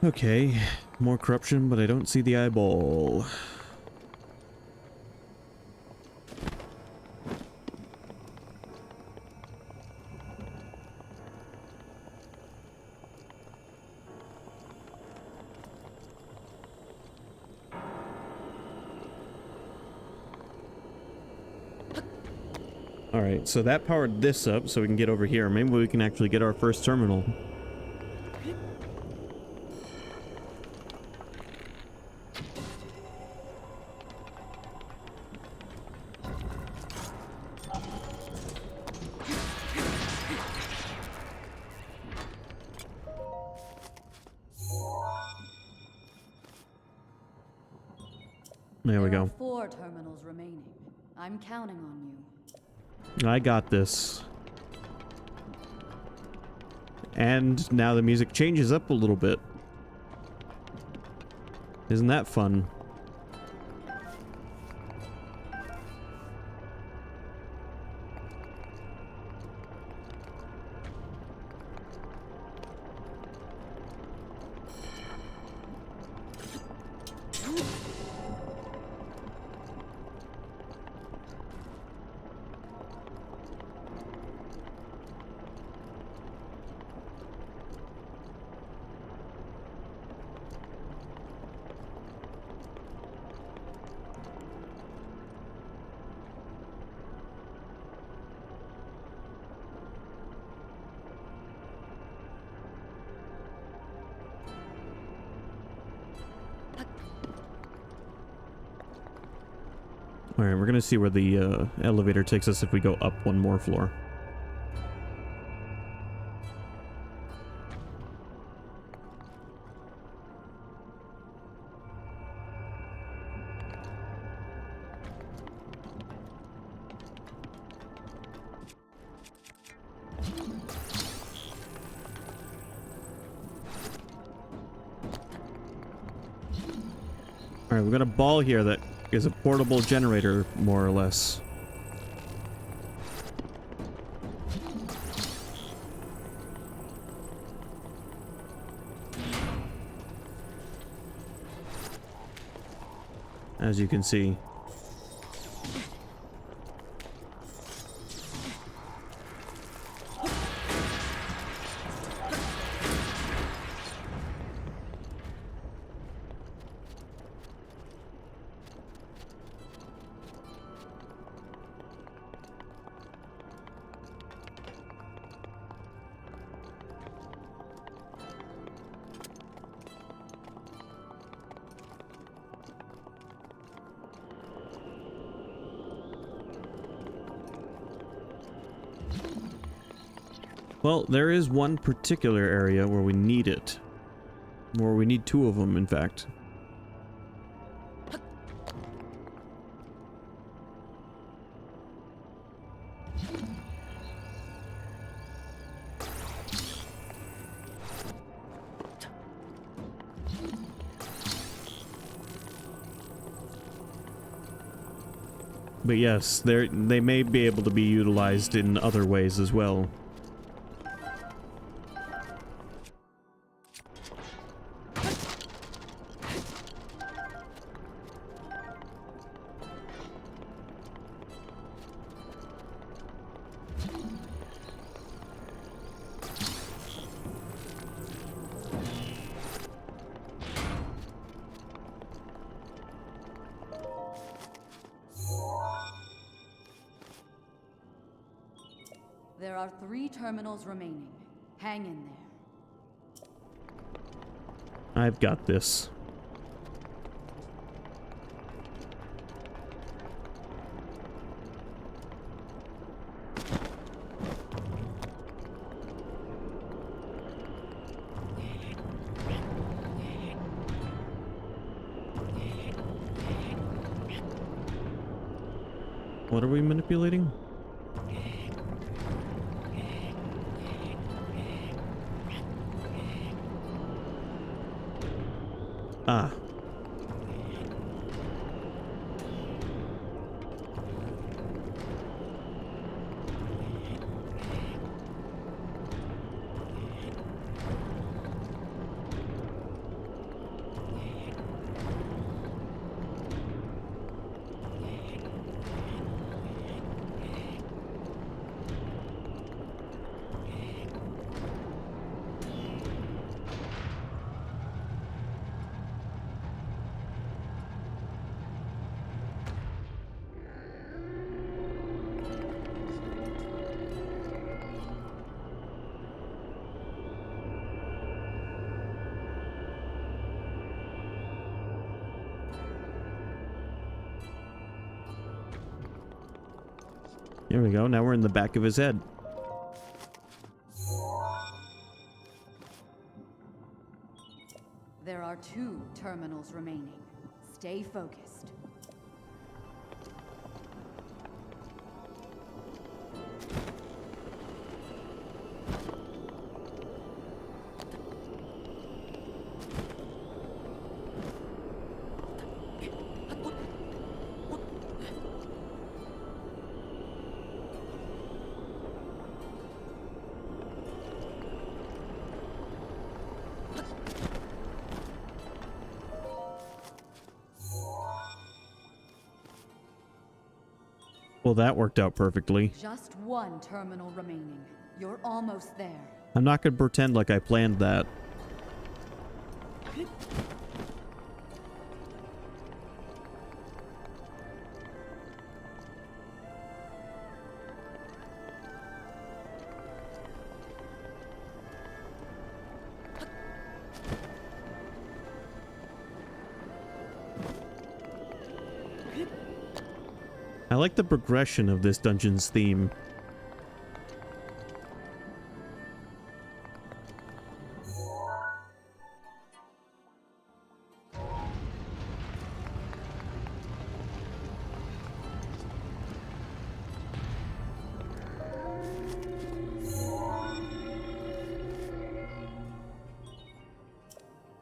Okay, more corruption, but I don't see the eyeball. Alright, so that powered this up so we can get over here. Maybe we can actually get our first terminal. There we go. 4 terminals remaining. I'm counting on you. I got this. And now the music changes up a little bit. Isn't that fun? Alright, we're gonna see where the elevator takes us if we go up one more floor. Alright, we've got a ball here that is a portable generator, more or less. As you can see. Well, there is one particular area where we need it. Or we need 2 of them, in fact. But yes, they may be able to be utilized in other ways as well. There are 3 terminals remaining. Hang in there. I've got this. What are we manipulating? Ah. Here we go. Now we're in the back of his head. There are 2 terminals remaining. Stay focused. Well, that worked out perfectly. Just 1 terminal remaining. You're almost there. I'm not gonna pretend like I planned that. I like the progression of this dungeon's theme.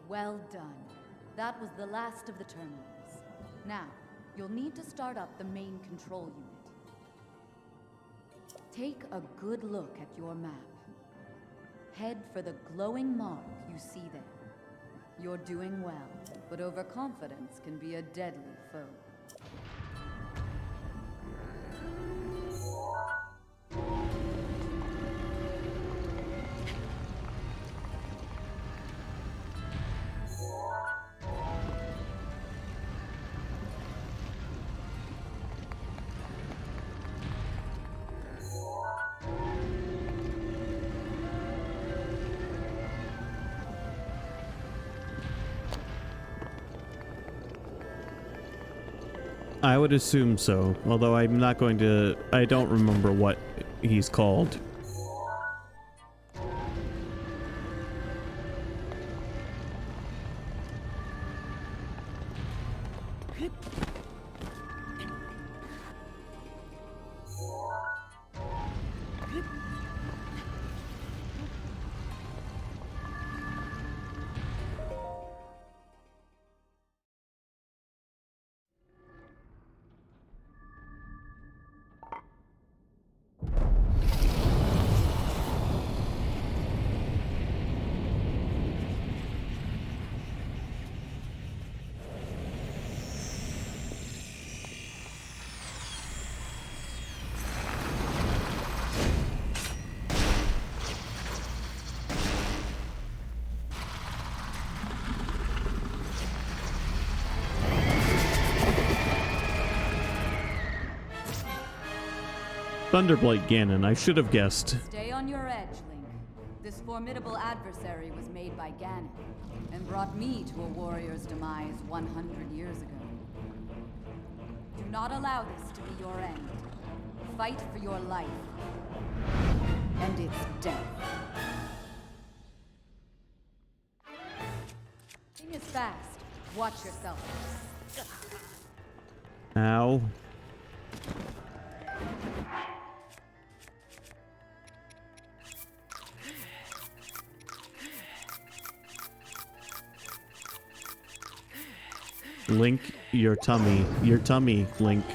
Well done. That was the last of the terminals. Now, you'll need to start up the main control unit. Take a good look at your map. Head for the glowing mark you see there. You're doing well, but overconfidence can be a deadly foe. I would assume so, although I'm not going to... I don't remember what he's called. Thunderblight Ganon, I should have guessed. Stay on your edge, Link. This formidable adversary was made by Ganon, and brought me to a warrior's demise 100 years ago. Do not allow this to be your end. Fight for your life. And its death. Thing is fast. Watch yourself. Ow. Link, your tummy. Your tummy, Link.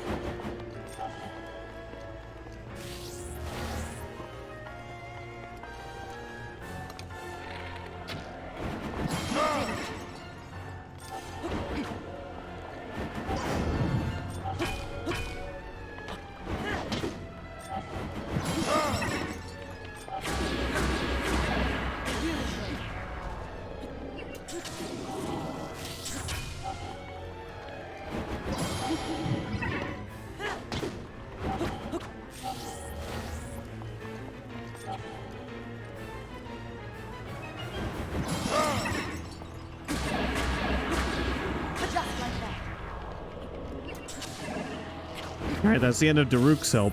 Alright, that's the end of Daruk's help.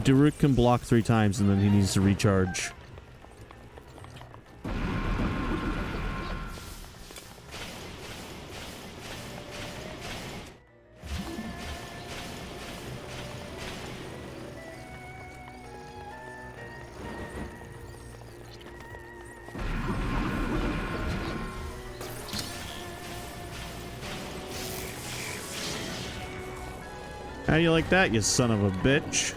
Daruk can block 3 times and then he needs to recharge. How do you like that, you son of a bitch?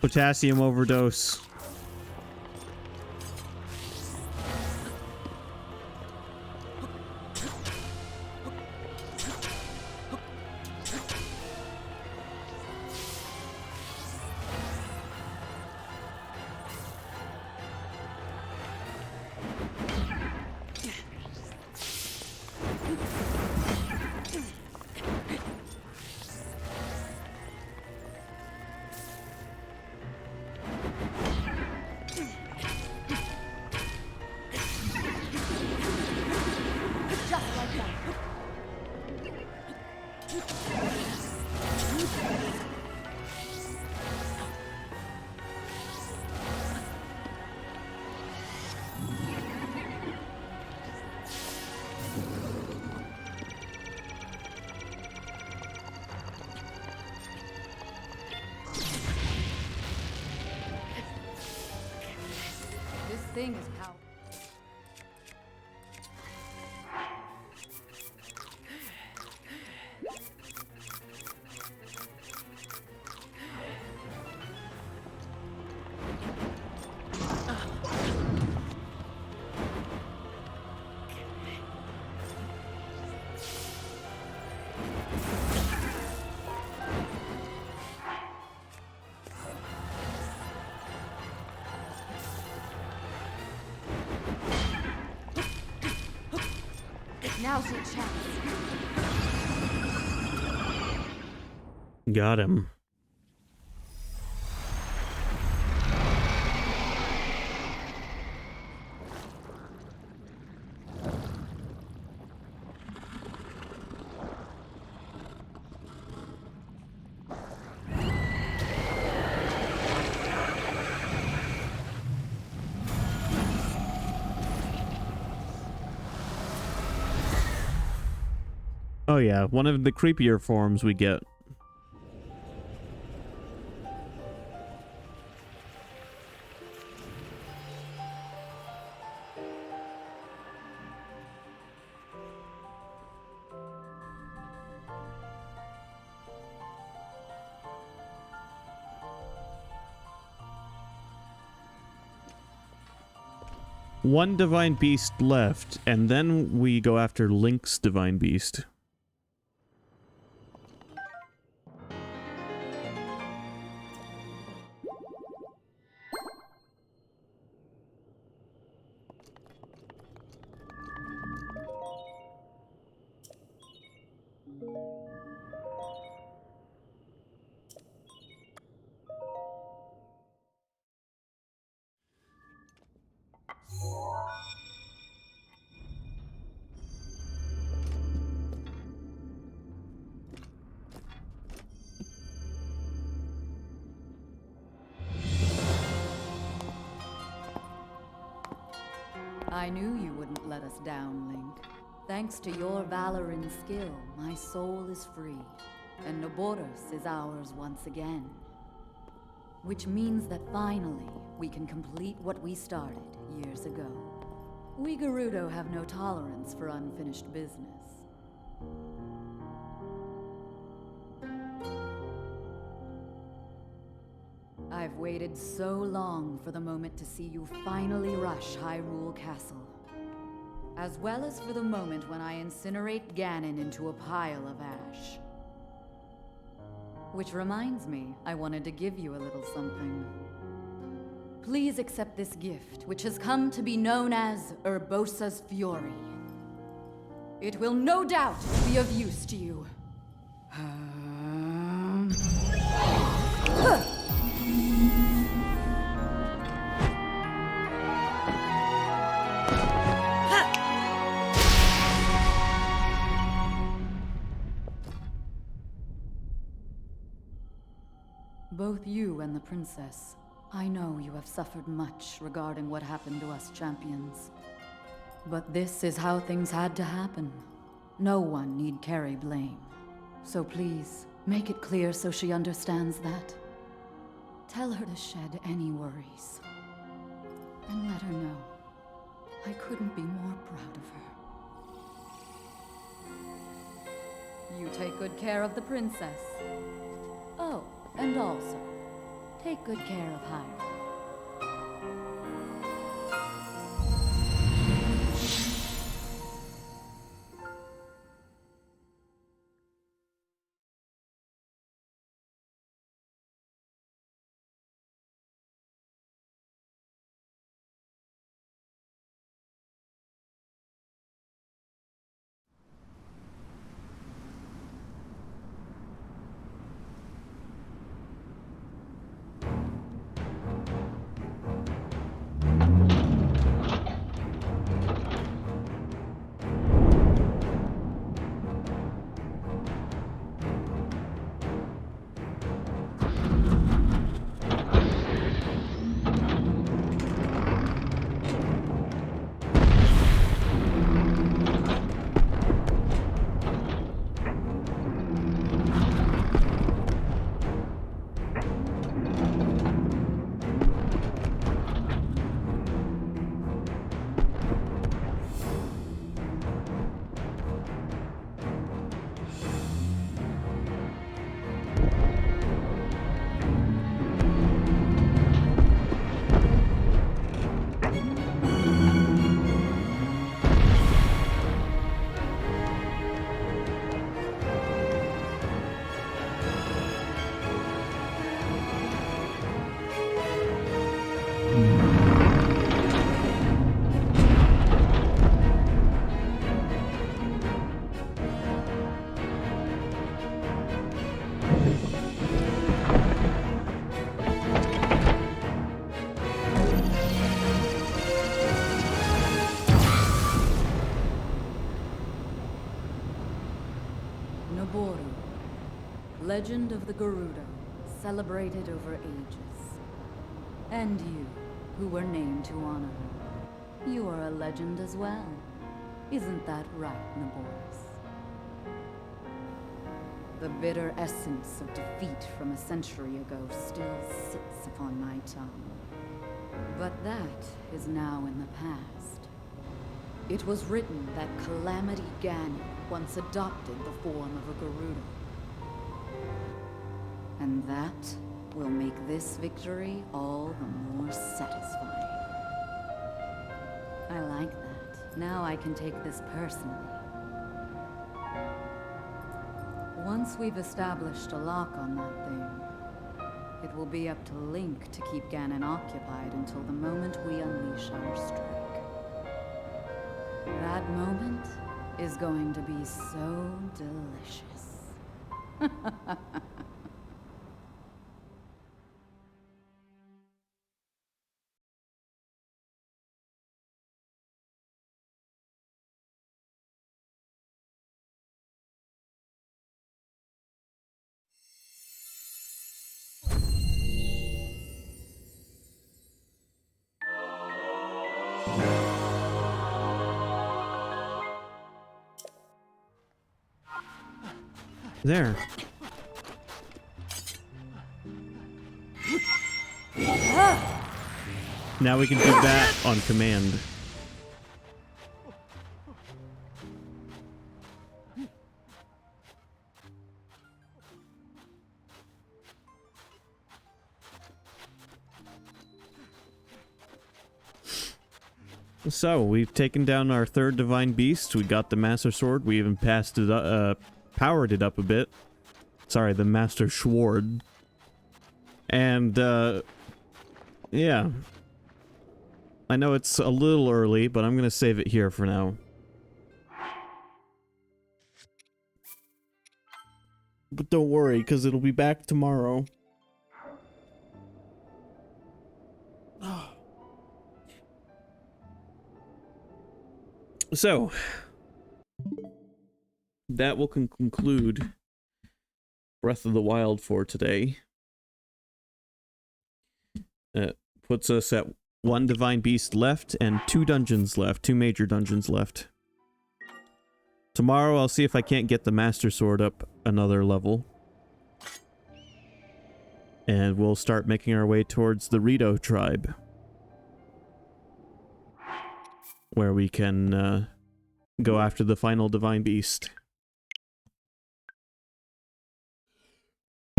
Potassium overdose. This thing is powerful. Now's your chance. Got him. Oh yeah, one of the creepier forms we get. One divine beast left, and then we go after Link's divine beast. I knew you wouldn't let us down, Link. Thanks to your valor and skill, my soul is free, and Naboris is ours once again. Which means that finally, we can complete what we started years ago. We Gerudo have no tolerance for unfinished business. I've waited so long for the moment to see you finally rush Hyrule Castle. As well as for the moment when I incinerate Ganon into a pile of ash. Which reminds me, I wanted to give you a little something. Please accept this gift, which has come to be known as Urbosa's Fury. It will no doubt be of use to you. Both you and the princess, I know you have suffered much regarding what happened to us champions. But this is how things had to happen. No one need carry blame. So please, make it clear so she understands that. Tell her to shed any worries. And let her know I couldn't be more proud of her. You take good care of the princess. Oh, and also, take good care of Hyrule. Naboru, legend of the Gerudo, celebrated over ages. And you, who were named to honor her. You are a legend as well. Isn't that right, Naboris? The bitter essence of defeat from a century ago still sits upon my tongue. But that is now in the past. It was written that Calamity Ganon once adopted the form of a Gerudo. And that will make this victory all the more satisfying. I like that. Now I can take this personally. Once we've established a lock on that thing, it will be up to Link to keep Ganon occupied until the moment we unleash our strike. That moment is going to be so delicious. There. Now we can do that on command. So, we've taken down our third Divine Beast. We got the Master Sword. We even passed it powered it up a bit. Sorry, the Master Sword. And, yeah. I know it's a little early, but I'm gonna save it here for now. But don't worry, because it'll be back tomorrow. So, that will conclude Breath of the Wild for today. Puts us at 1 Divine Beast left and 2 dungeons left, 2 major dungeons left. Tomorrow I'll see if I can't get the Master Sword up another level. And we'll start making our way towards the Rito tribe, where we can go after the final Divine Beast.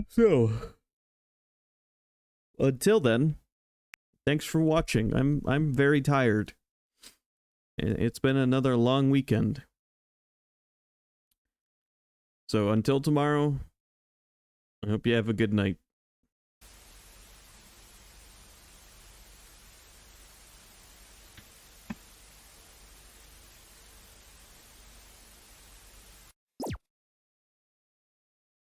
So, until then, thanks for watching. I'm very tired. It's been another long weekend. So until tomorrow, I hope you have a good night.